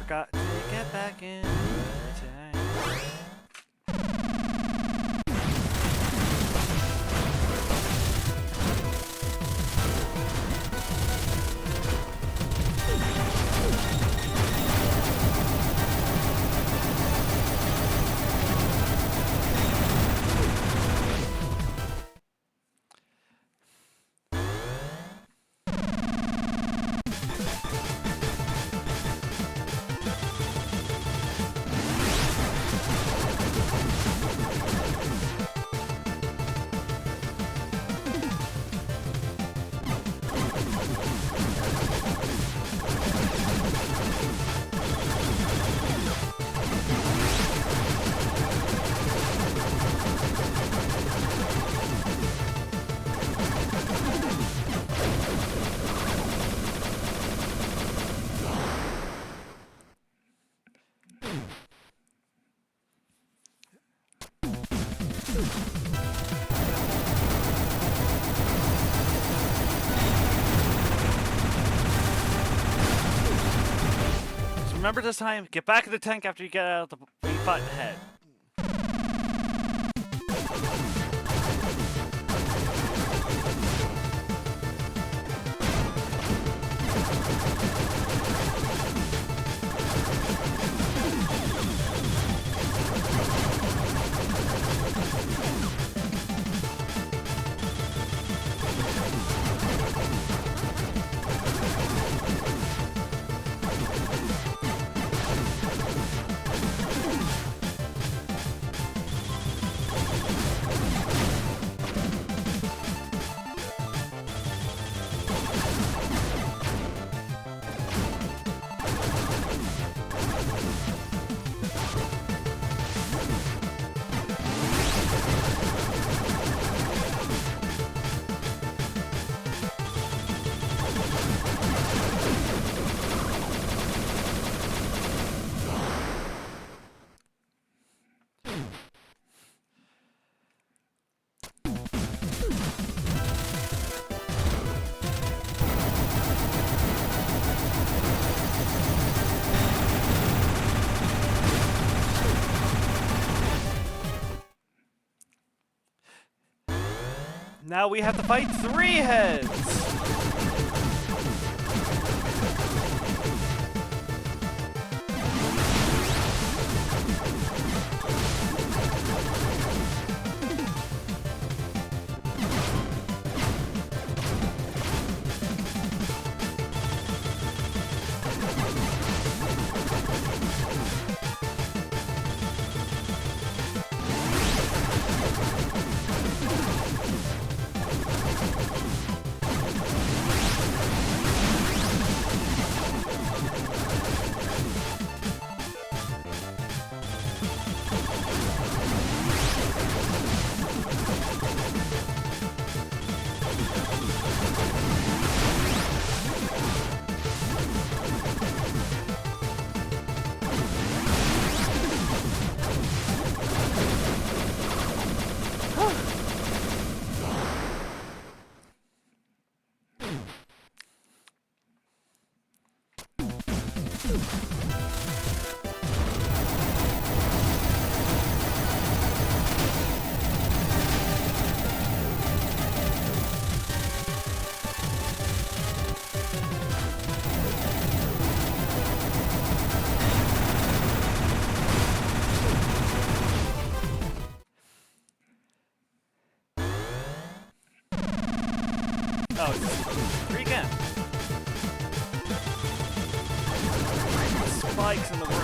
Got to get back in the tank. So remember this time, get back in the tank after you get out of the fight in the head. Now we have to fight 3 heads! Oh, it's 3 again. Spikes in the room.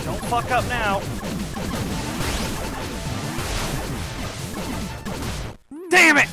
Don't fuck up now. Damn it!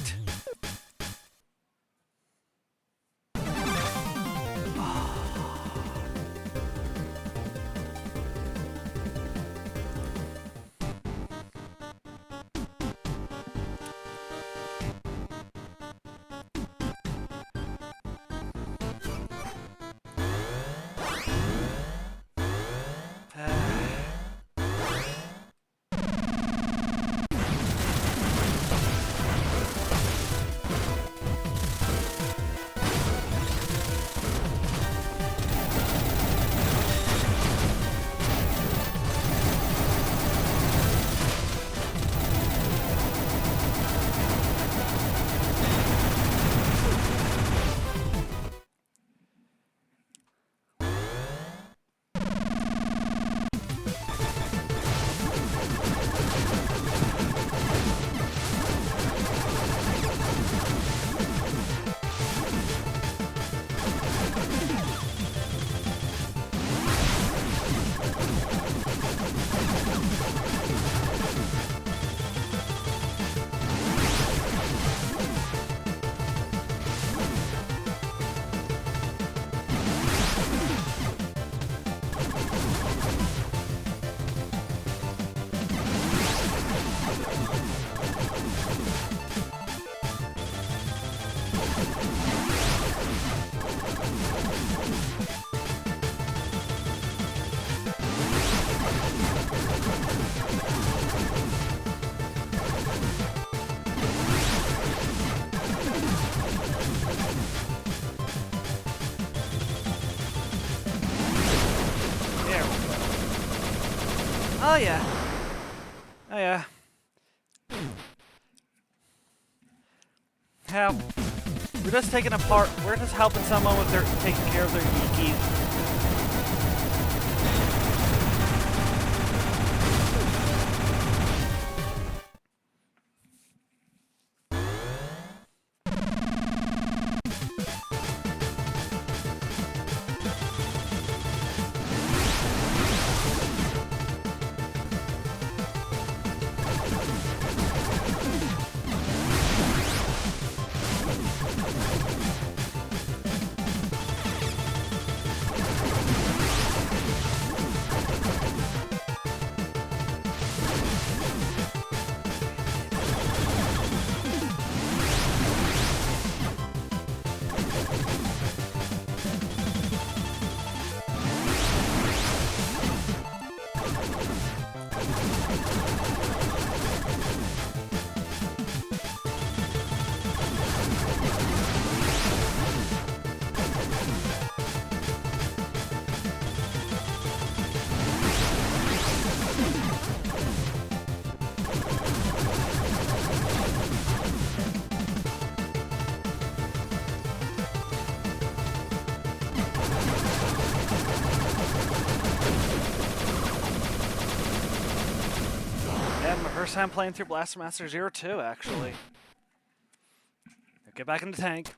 Oh yeah. Oh yeah. How? We're just taking apart. We're just helping someone with their taking care of their Yiki. First time playing through Blaster Master 02, actually. Get back in the tank.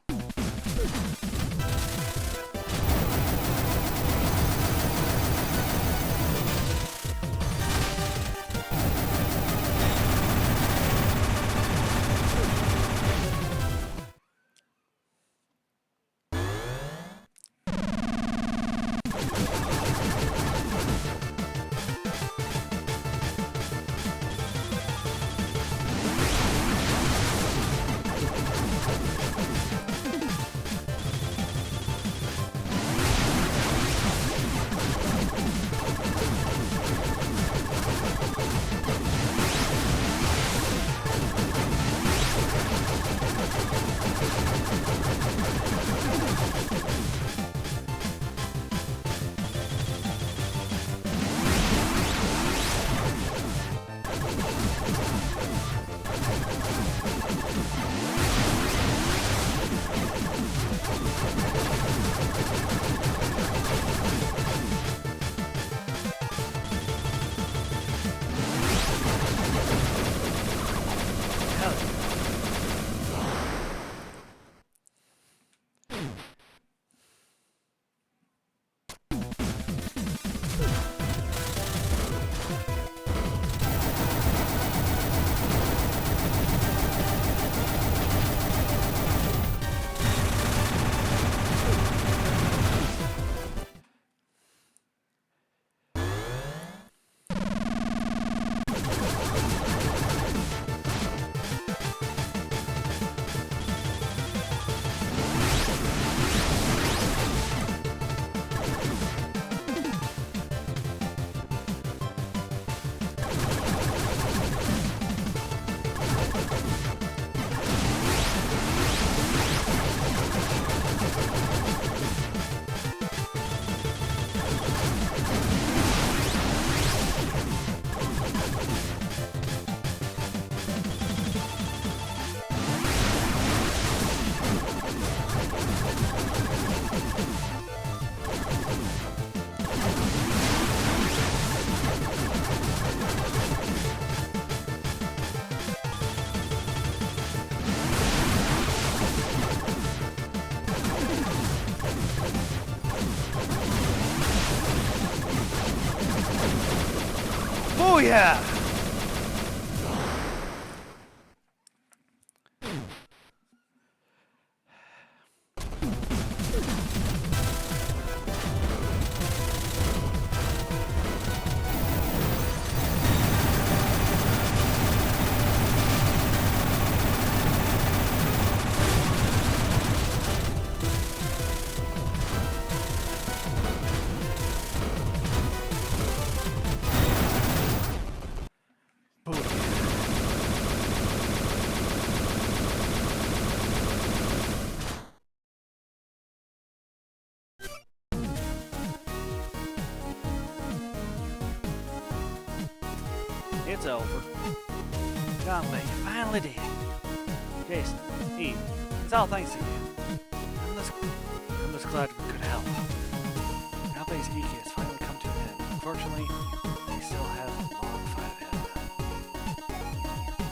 yeah! It's over. Gunbay, you finally did. Jason, Eve, it's all thanks to you. I'm just glad we could help. Gunbay's Iki has finally come to an end. Unfortunately, they still have a long fight ahead of them.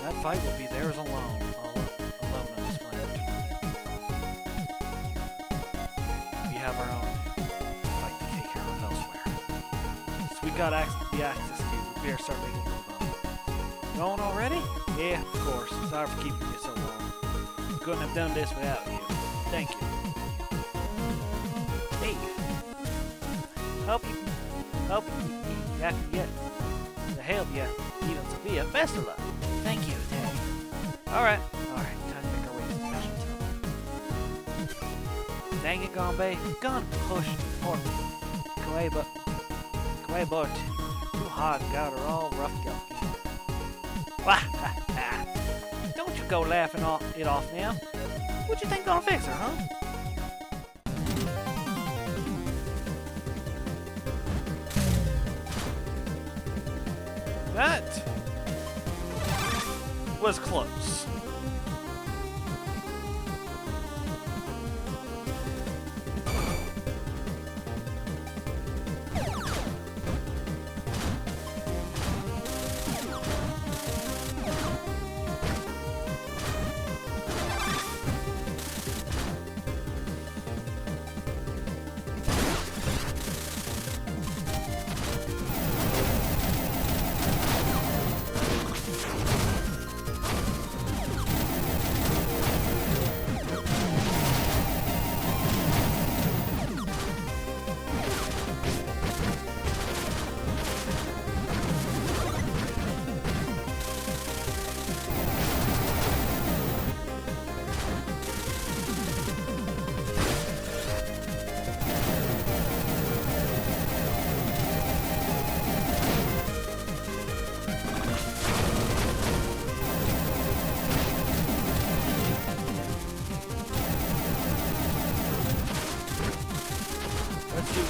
That fight will be theirs alone on this planet. We have our own fight to take care of elsewhere. Since we got the access to you, we better start making a move on. Going already? Yeah, of course. Sorry for keeping you so long. Couldn't have done this without you. Thank you. Hey. Help you to help you even Sophia. Best of luck. Thank you, Daddy. Alright, time to make our way to the special tunnel. Dang it, Gonbei. Gone push more Kawaii but too hard got her all roughed up. Don't you go laughing it off now. What you think gonna fix her, huh? That was close.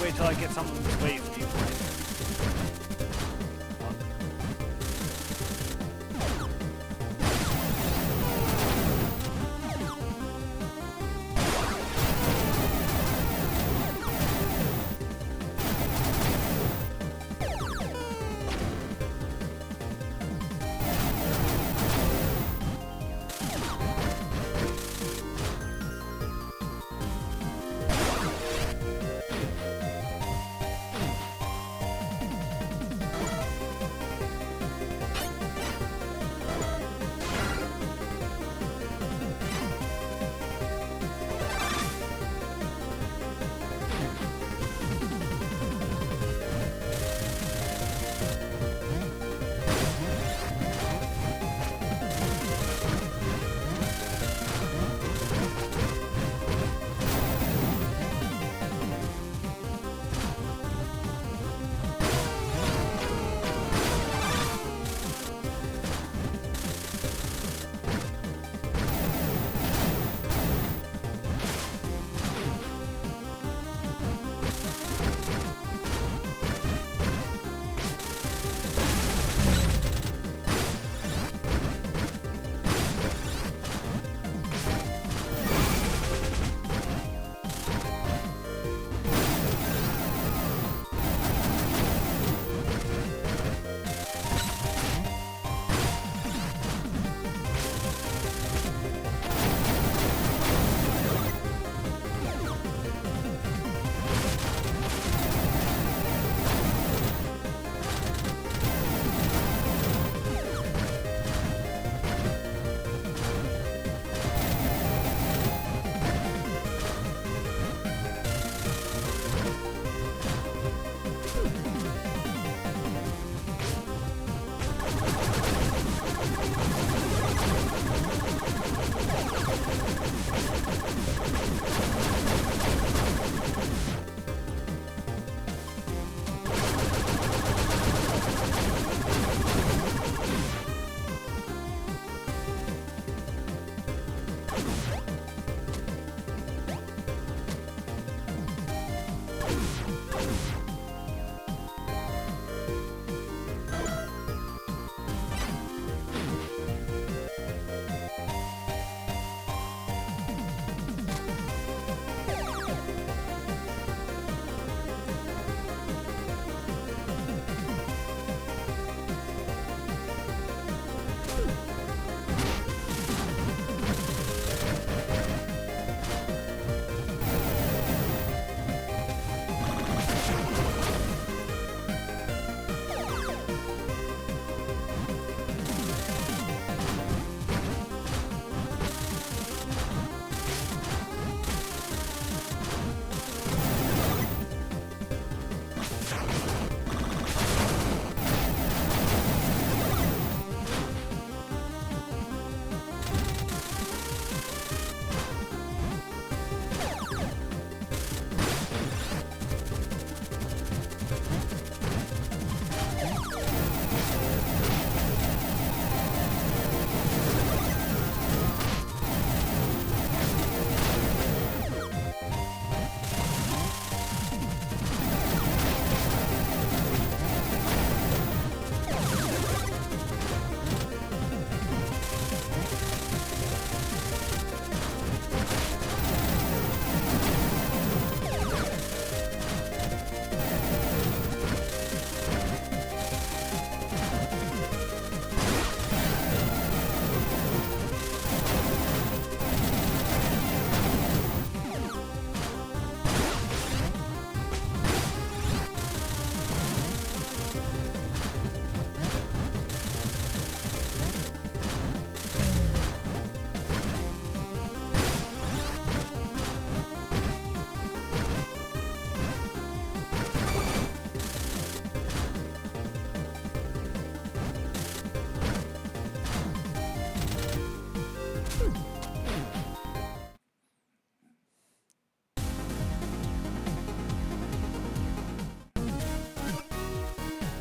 Wait till I get some of this wave view.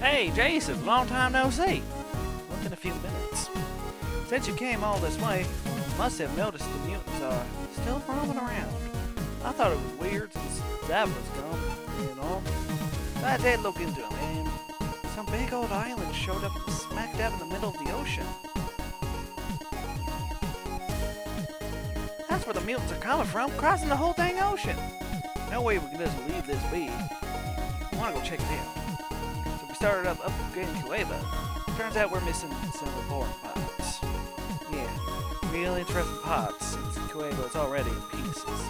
Hey, Jason, long time no see. Within a few minutes. Since you came all this way, you must have noticed the mutants are still roaming around. I thought it was weird since that was gone, you know. I did look into it, and some big old island showed up smack dab in the middle of the ocean. That's where the mutants are coming from, crossing the whole dang ocean. No way we can just leave this be. I want to go check it out. So we started up getting Cueva. Turns out we're missing some important parts. Yeah, real interesting parts since Cueva is already in pieces.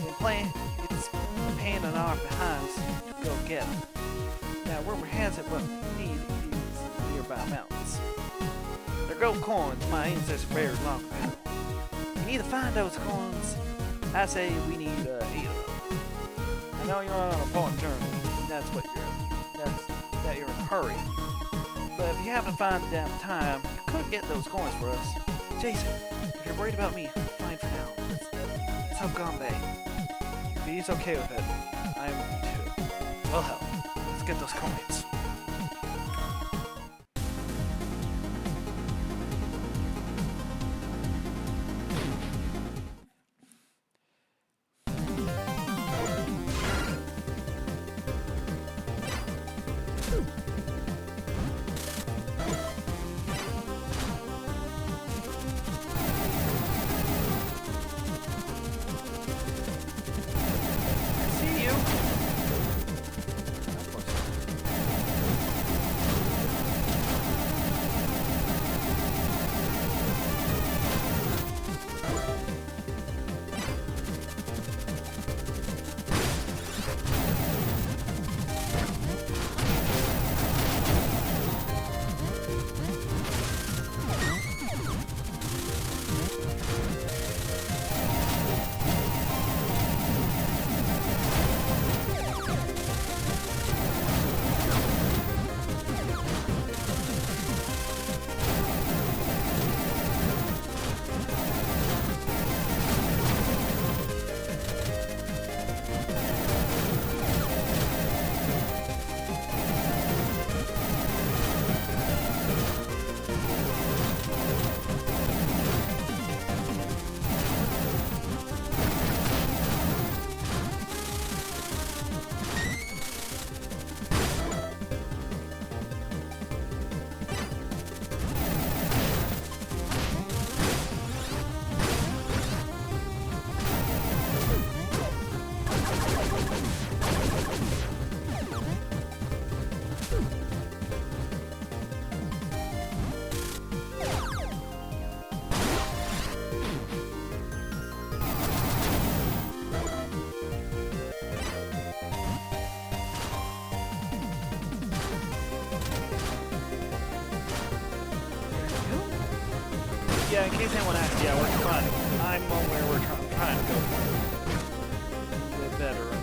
It's a pain in our behinds to go get them. Now, rumor has it what we need is the nearby mountains. They're gold coins my ancestors buried long ago. We need to find those coins. I say we need 8 of them. I know you're on an important journey. That's that you're in a hurry. But if you happen to find the damn time, you could get those coins for us. Jason, if you're worried about me, fine for now. Let's help Gombe. If he's okay with it, I'm too. Well, hell, let's get those coins. Yeah, in case anyone asks, yeah, I'm on where we're trying to go. A bit better right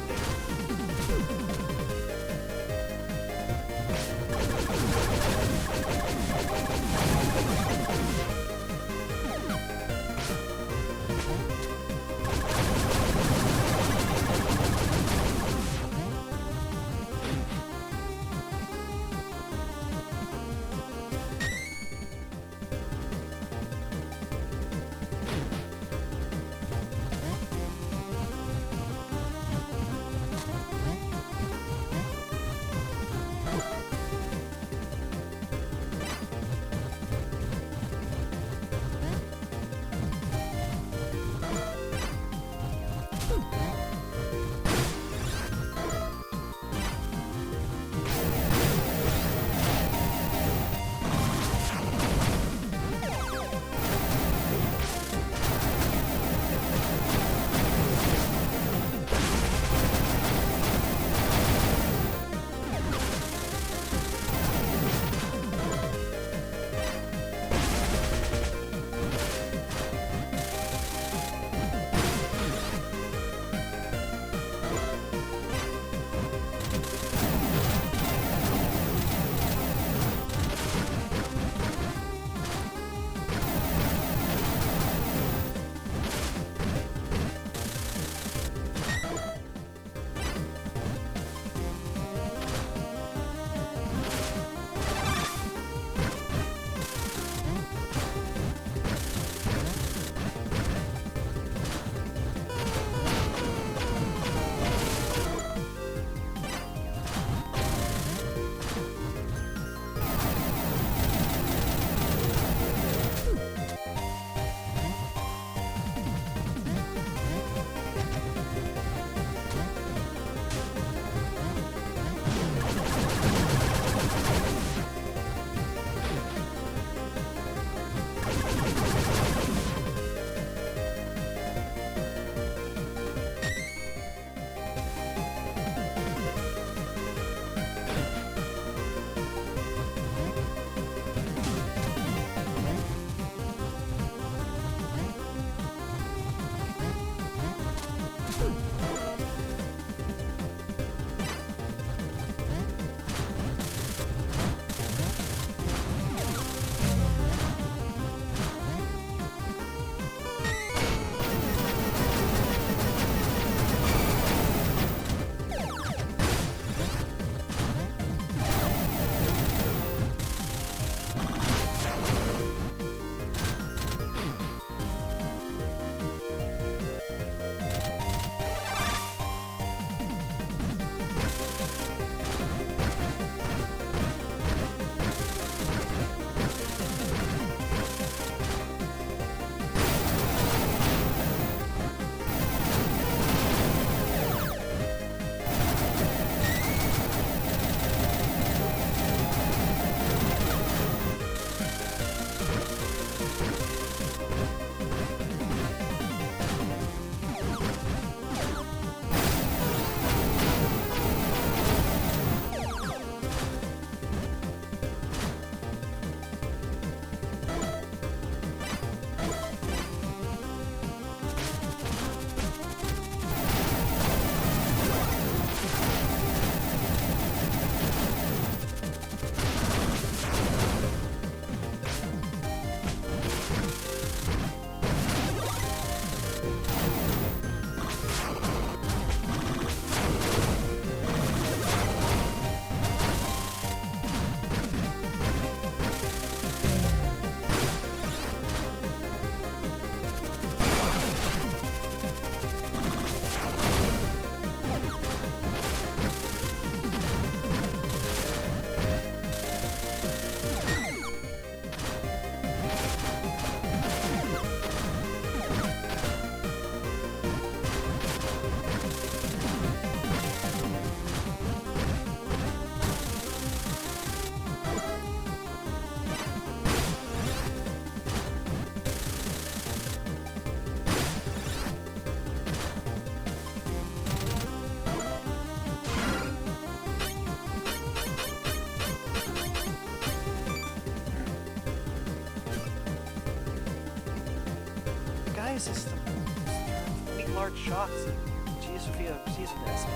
AI system turns 8 large shots and G Sophia receives an SP.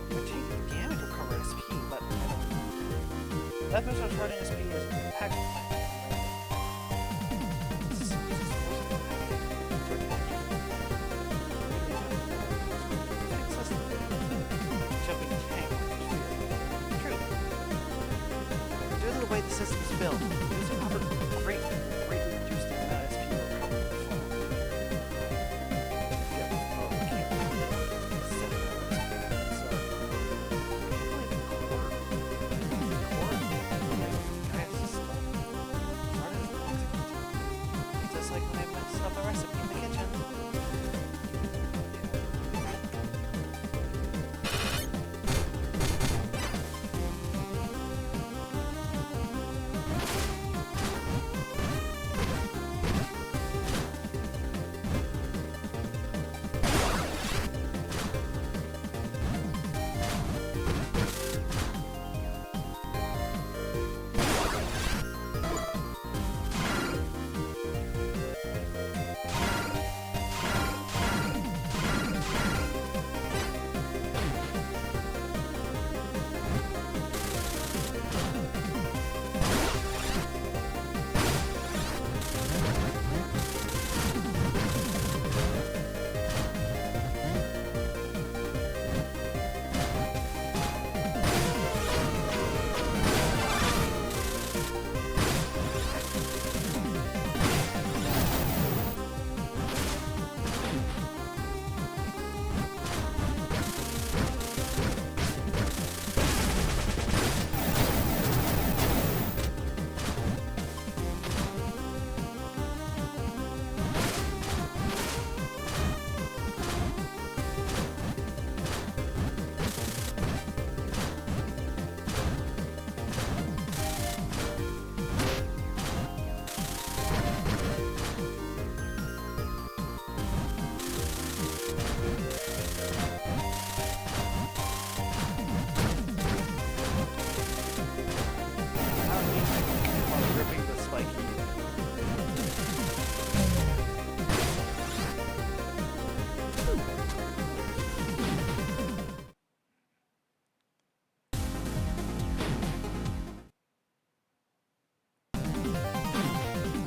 We're taking damage to recover SP, but I don't know. That person's running SP is impact plan. Due to the way the system is built, using hover greatly reduce the amount of SP you'll recover in the fall. Yeah, oh, I can't set it up. So, probably the core. Guys, just started as an accident. Just like when I messed up a recipe in the kitchen.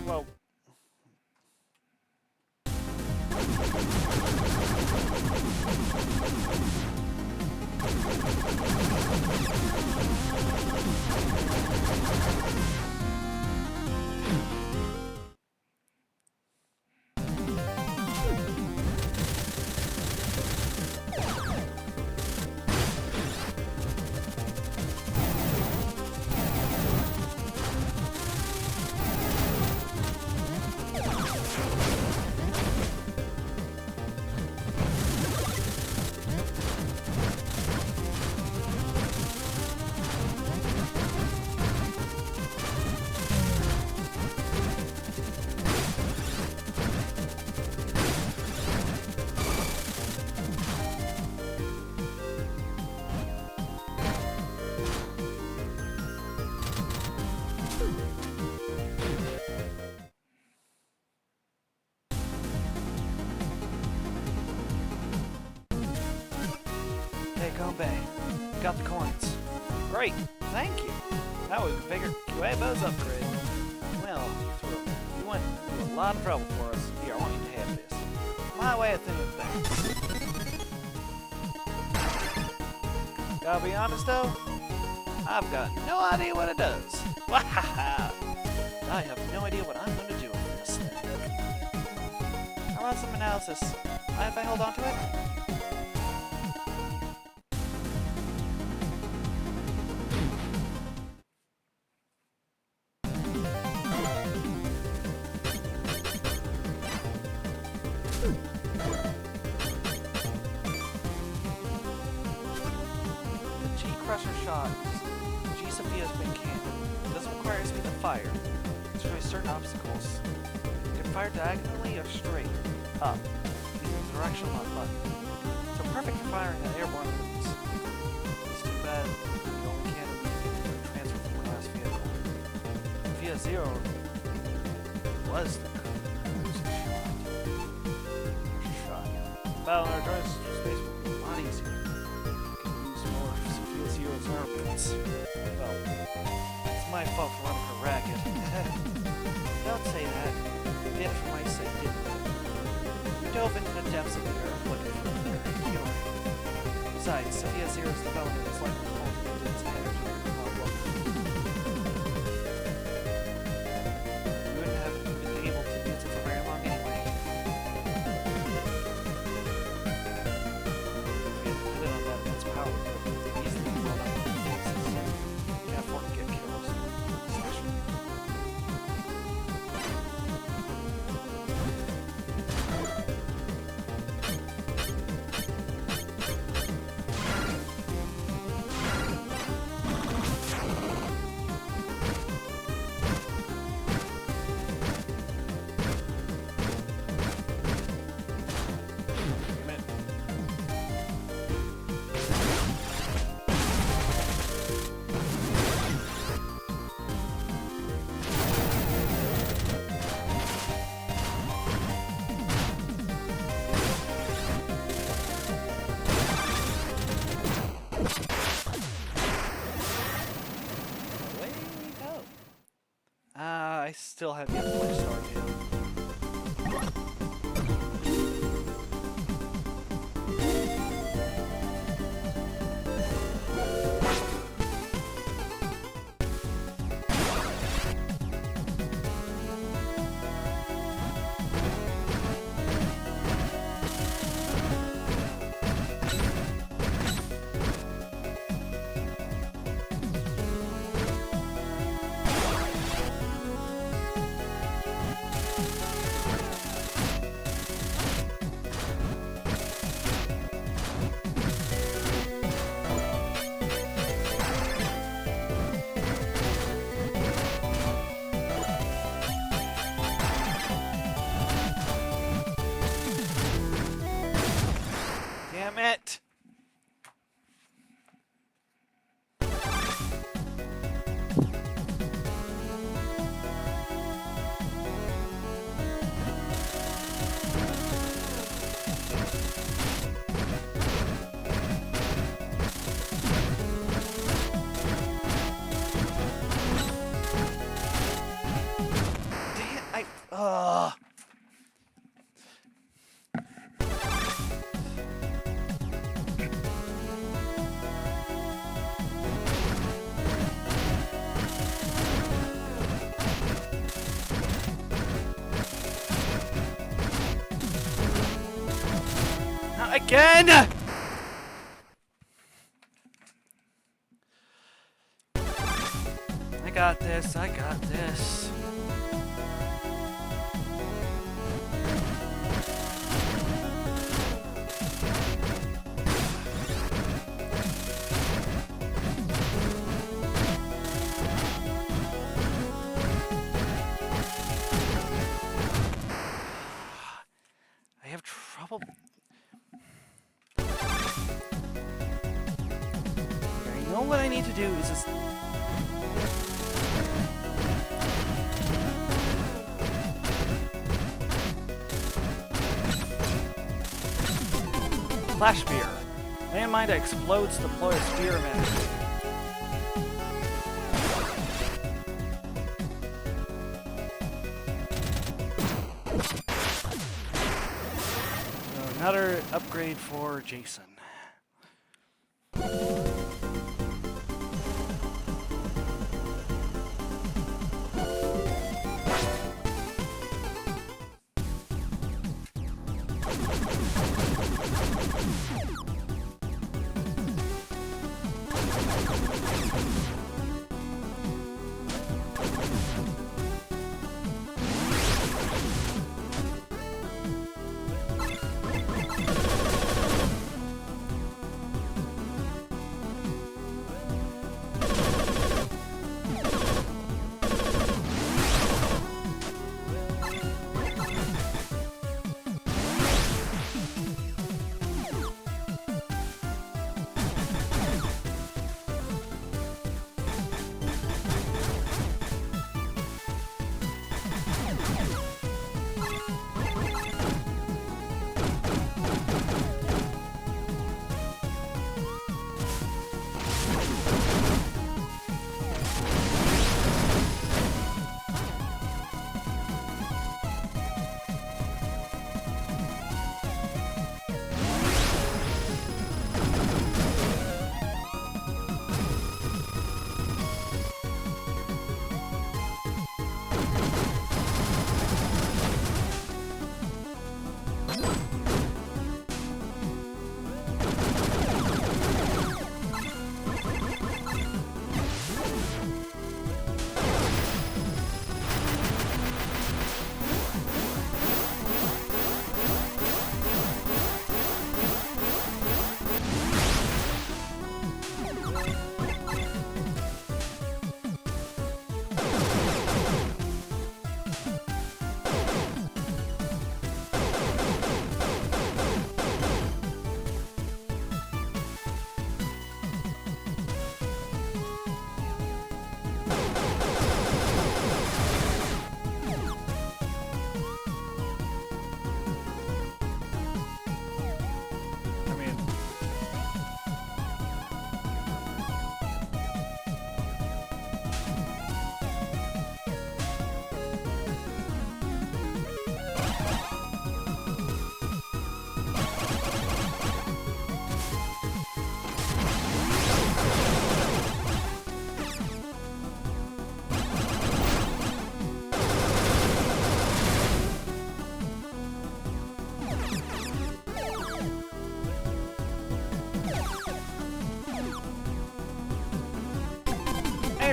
Well, hey, Gombe, got the coins. Great, thank you. Now we can figure QABO's upgrade. Well, you went through a lot of trouble for us. Here, I want you to have this. My way of thinking things. Gotta be honest though, I've got no idea what it does. Wahaha! I have no idea what I'm gonna do with this thing. I'll run some analysis. Mind if I hold on to it? Crusher shot. G Sophia's been canned. It doesn't require speed to fire. It destroys certain obstacles. You can fire diagonally or straight up, using the directional button. So perfect for firing at airborne enemies. It's too bad you only can immediately transfer from the last vehicle. Sophia Zero was the cruising shot. battle in our joint space will be a lot easier. We can use more Sophia Zero's armaments. Well, it's my fault for running her ragged. Don't say that. You did it for my sake, didn't you? We dove into the depths of the earth looking for a cure. Besides, Sophia Zero's development is likely only due to its energy problem. We wouldn't have been able to use it for very long anyway. We had put it on that immense power, but we could easily blow up the faces. We can't afford to get killed. Especially. Away we go. I still have yet to play Stargate. Damn it! Ugh. Not again! I got this, I got this. I have trouble. I know what I need to do is just. Flash Spear. Landmine that explodes, deploy a spearman. So another upgrade for Jason.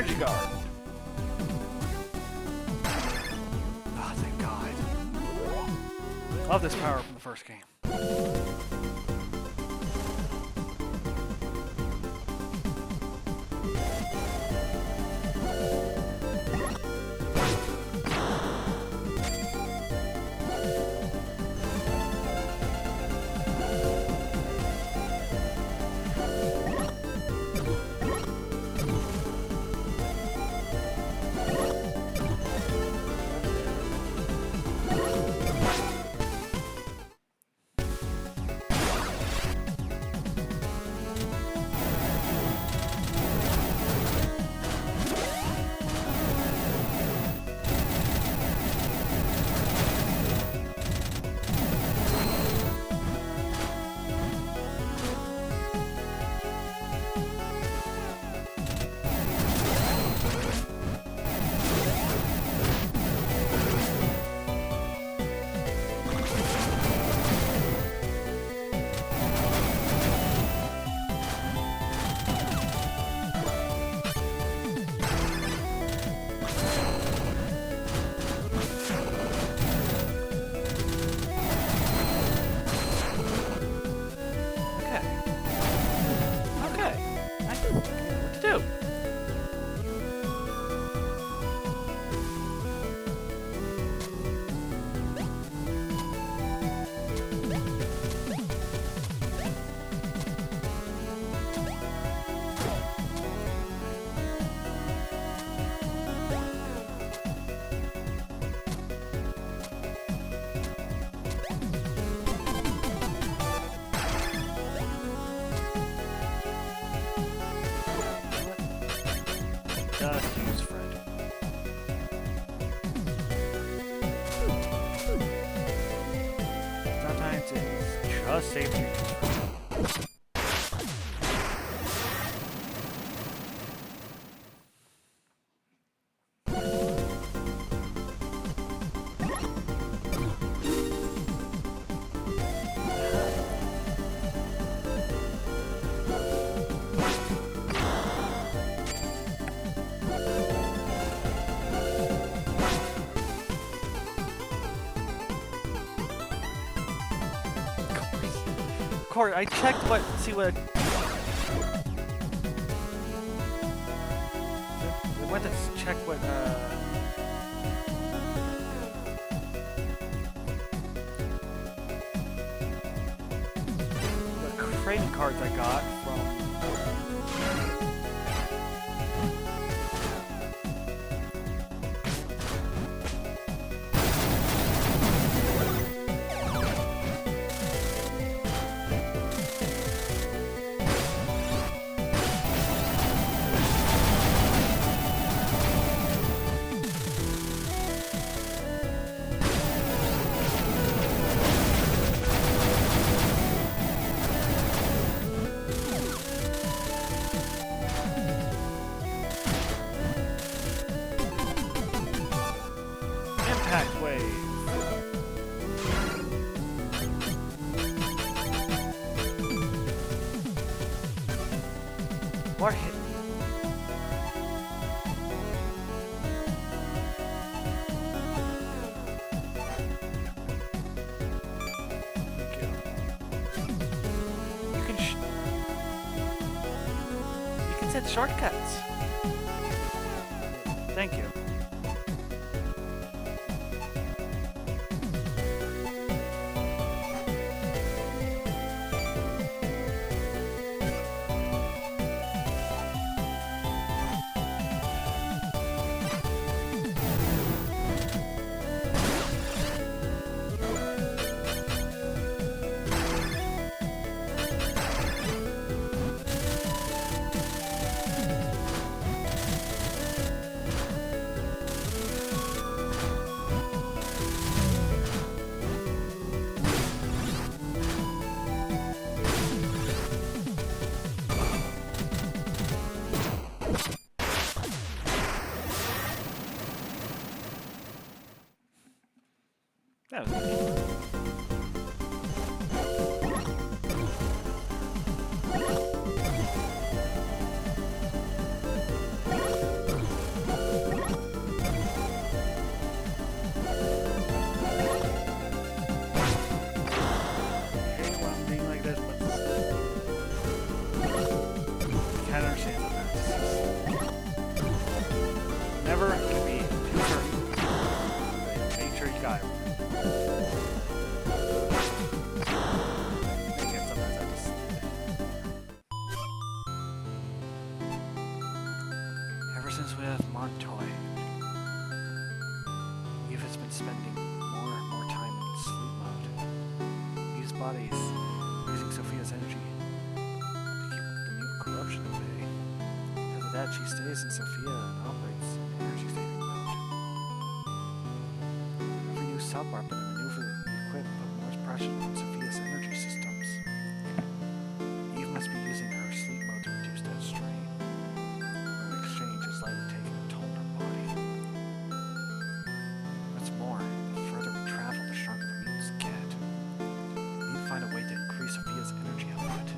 energy guard. Oh, thank God. Love this power from the first game. Just use Fred. Sometimes it's just safe to use Fred. Corey, I checked see what... I went to check what, what trading cards I got from... Impact Wave. What hit? You can set shortcuts. Thank you. That was easy. spending more time in sleep mode. Use bodies using Sophia's energy to keep the mutant corruption at bay. Because of that, she stays in Sophia and operates in energy-saving mode. Every new subwarp and maneuver we equip put more pressure on Sophia's energy systems. Eve must be using her sleep mode to reduce that strain. In exchange, it's likely taking a toll on her body. What's more, the further we travel, the stronger the mutants get. We need to find a way to increase Sophia's energy output.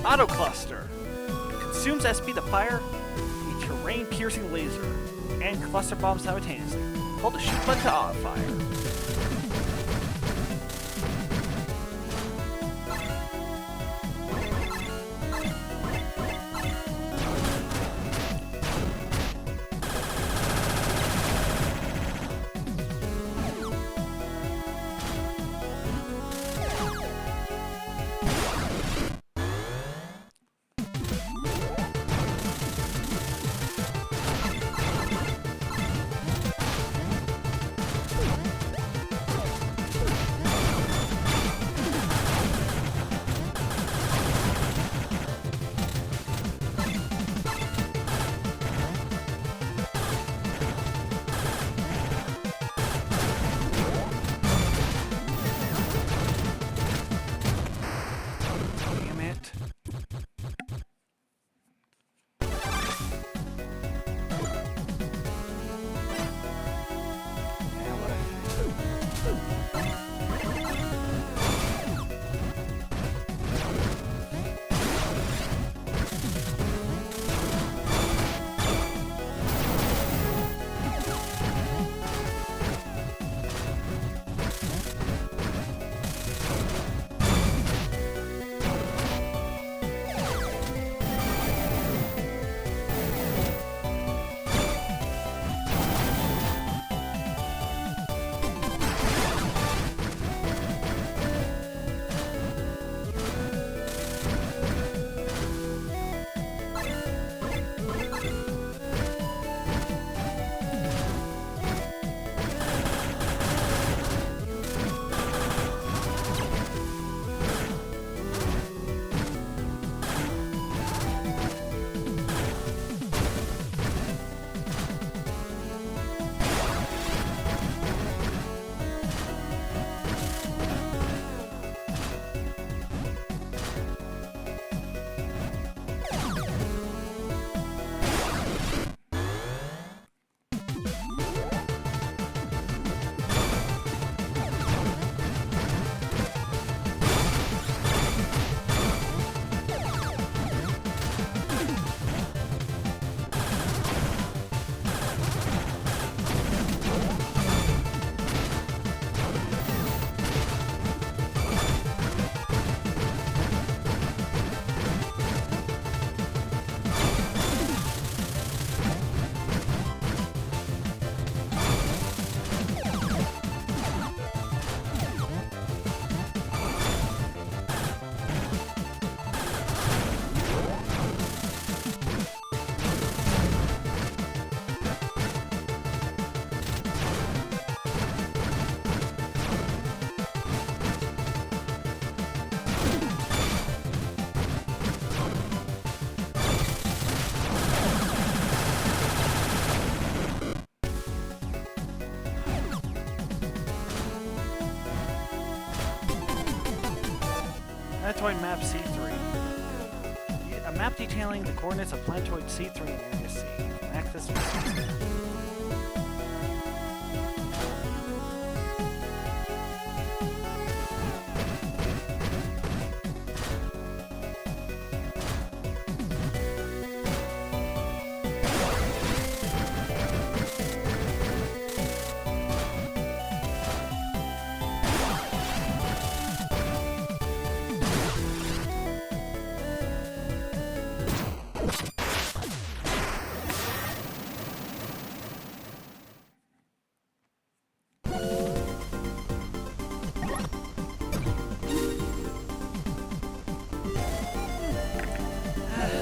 Auto Cluster consumes SP to fire a terrain-piercing laser and cluster bombs simultaneously. Hold the shoot button to auto fire. Planetoid map C3. A map detailing the coordinates of planetoid C3 and area C. Access.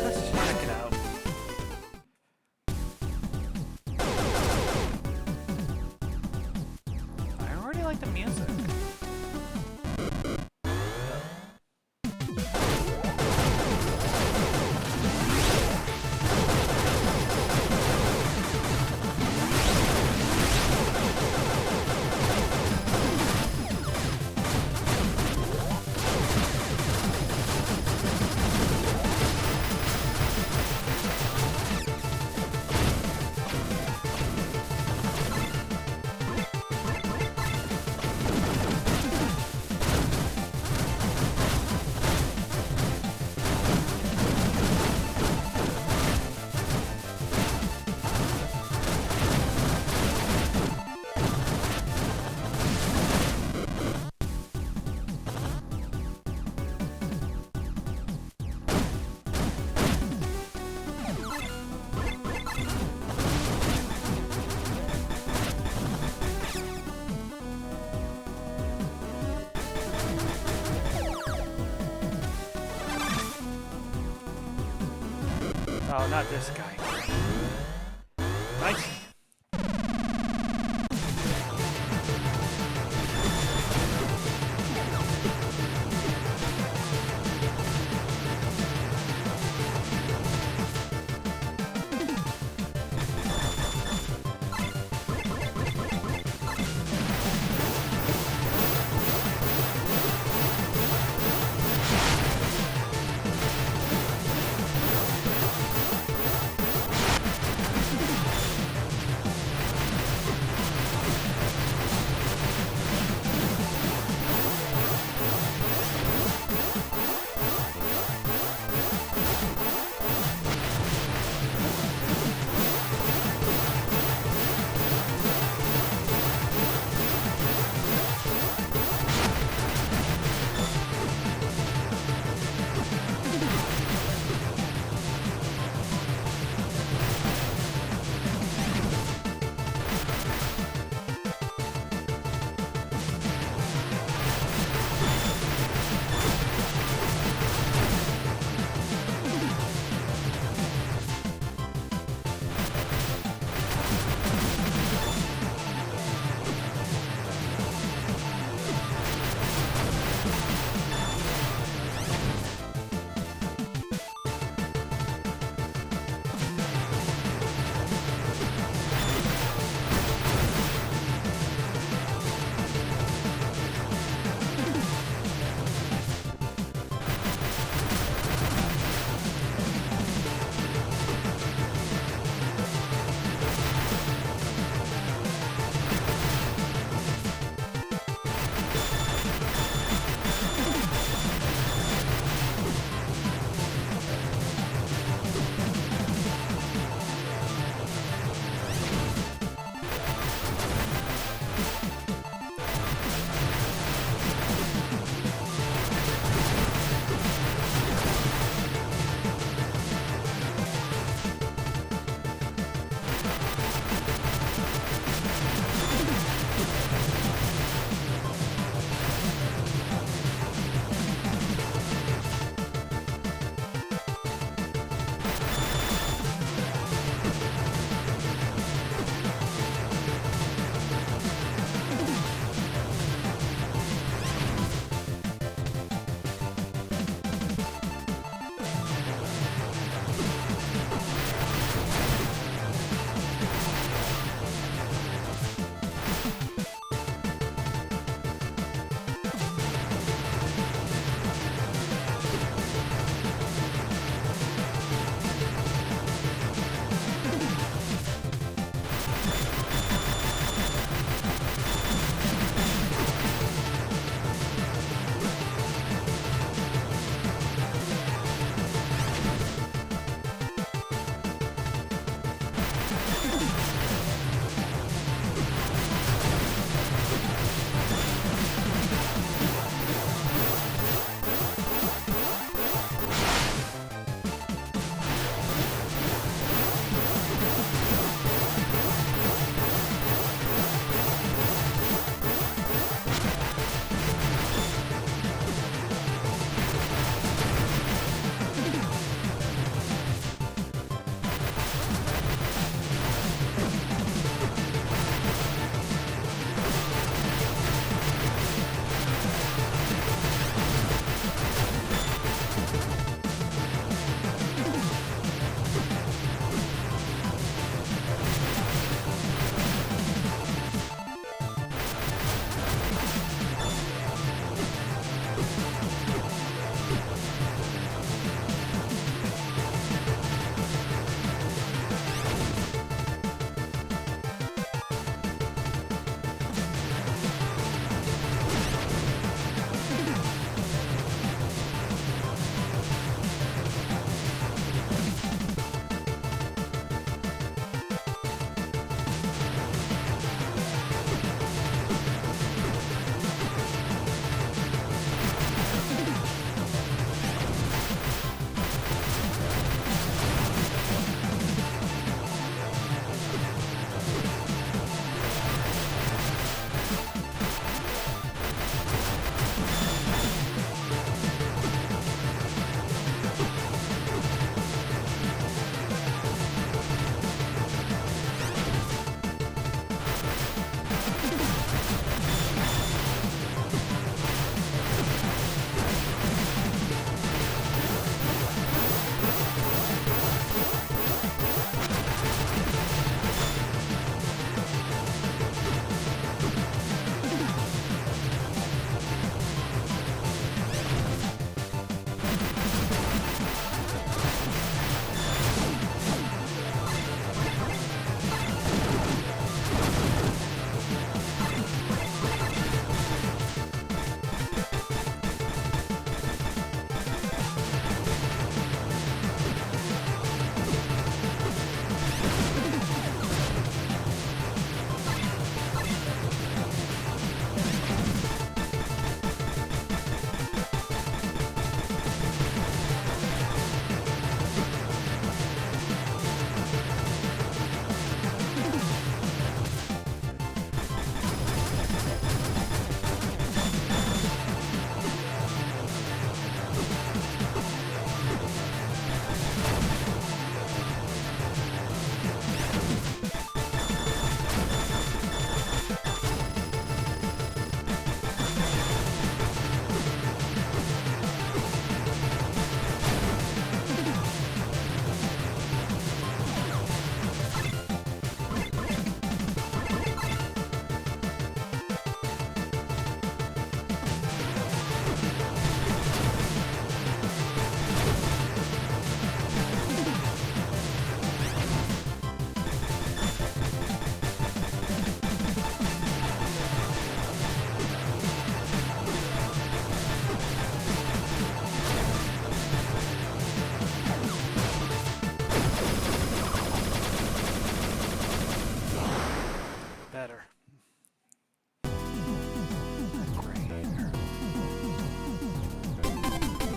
Let's just check it out. I already like the music. Oh, not this guy. Nice.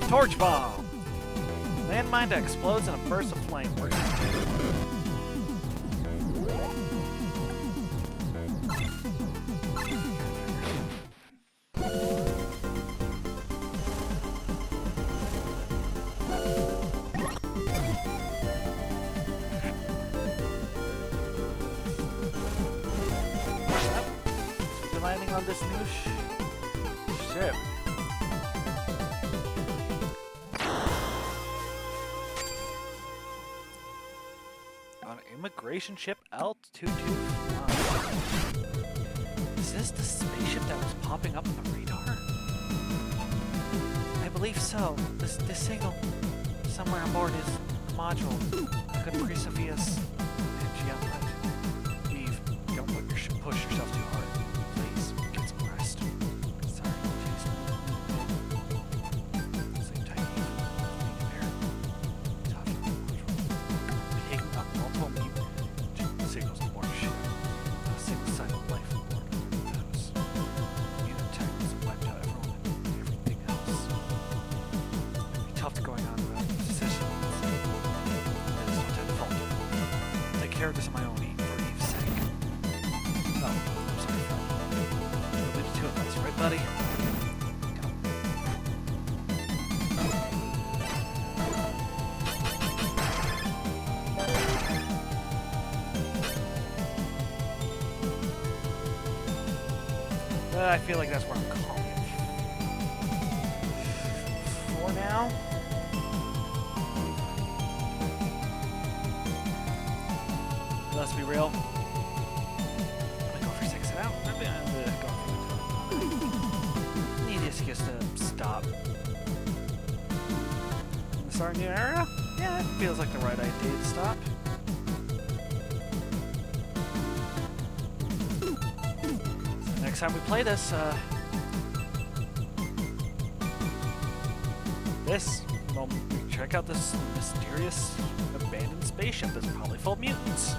Torch bomb! Landmine that explodes in a burst of flame. We're landing on this new ship. On immigration ship L225. Is this the spaceship that was popping up on the radar? I believe so. This signal somewhere on board is the module. Could Crucifix energy output. Eve, don't push yourself too hard. Please, get some rest. Sorry, Jason. Sleep tight, Eve. Need air. Tough module. Picking up multiple signals aboard ship. A single sign of life aboard knows. Unit titans wiped out everyone and everything else. It'd be tough going on without decisions. There's no time to falter. Take care of this on my own, Eve, for Eve's sake. Oh, I'm sorry, friend. There'll be the two of us, right, buddy? I feel like that's where I'm calling it. For now. Let's be real. I'm gonna go for 6 out. I'm gonna go for need this just to stop. Start a new era? Yeah, it feels like the right idea to stop. Next time we play this, well, check out this mysterious abandoned spaceship that's probably full of mutants.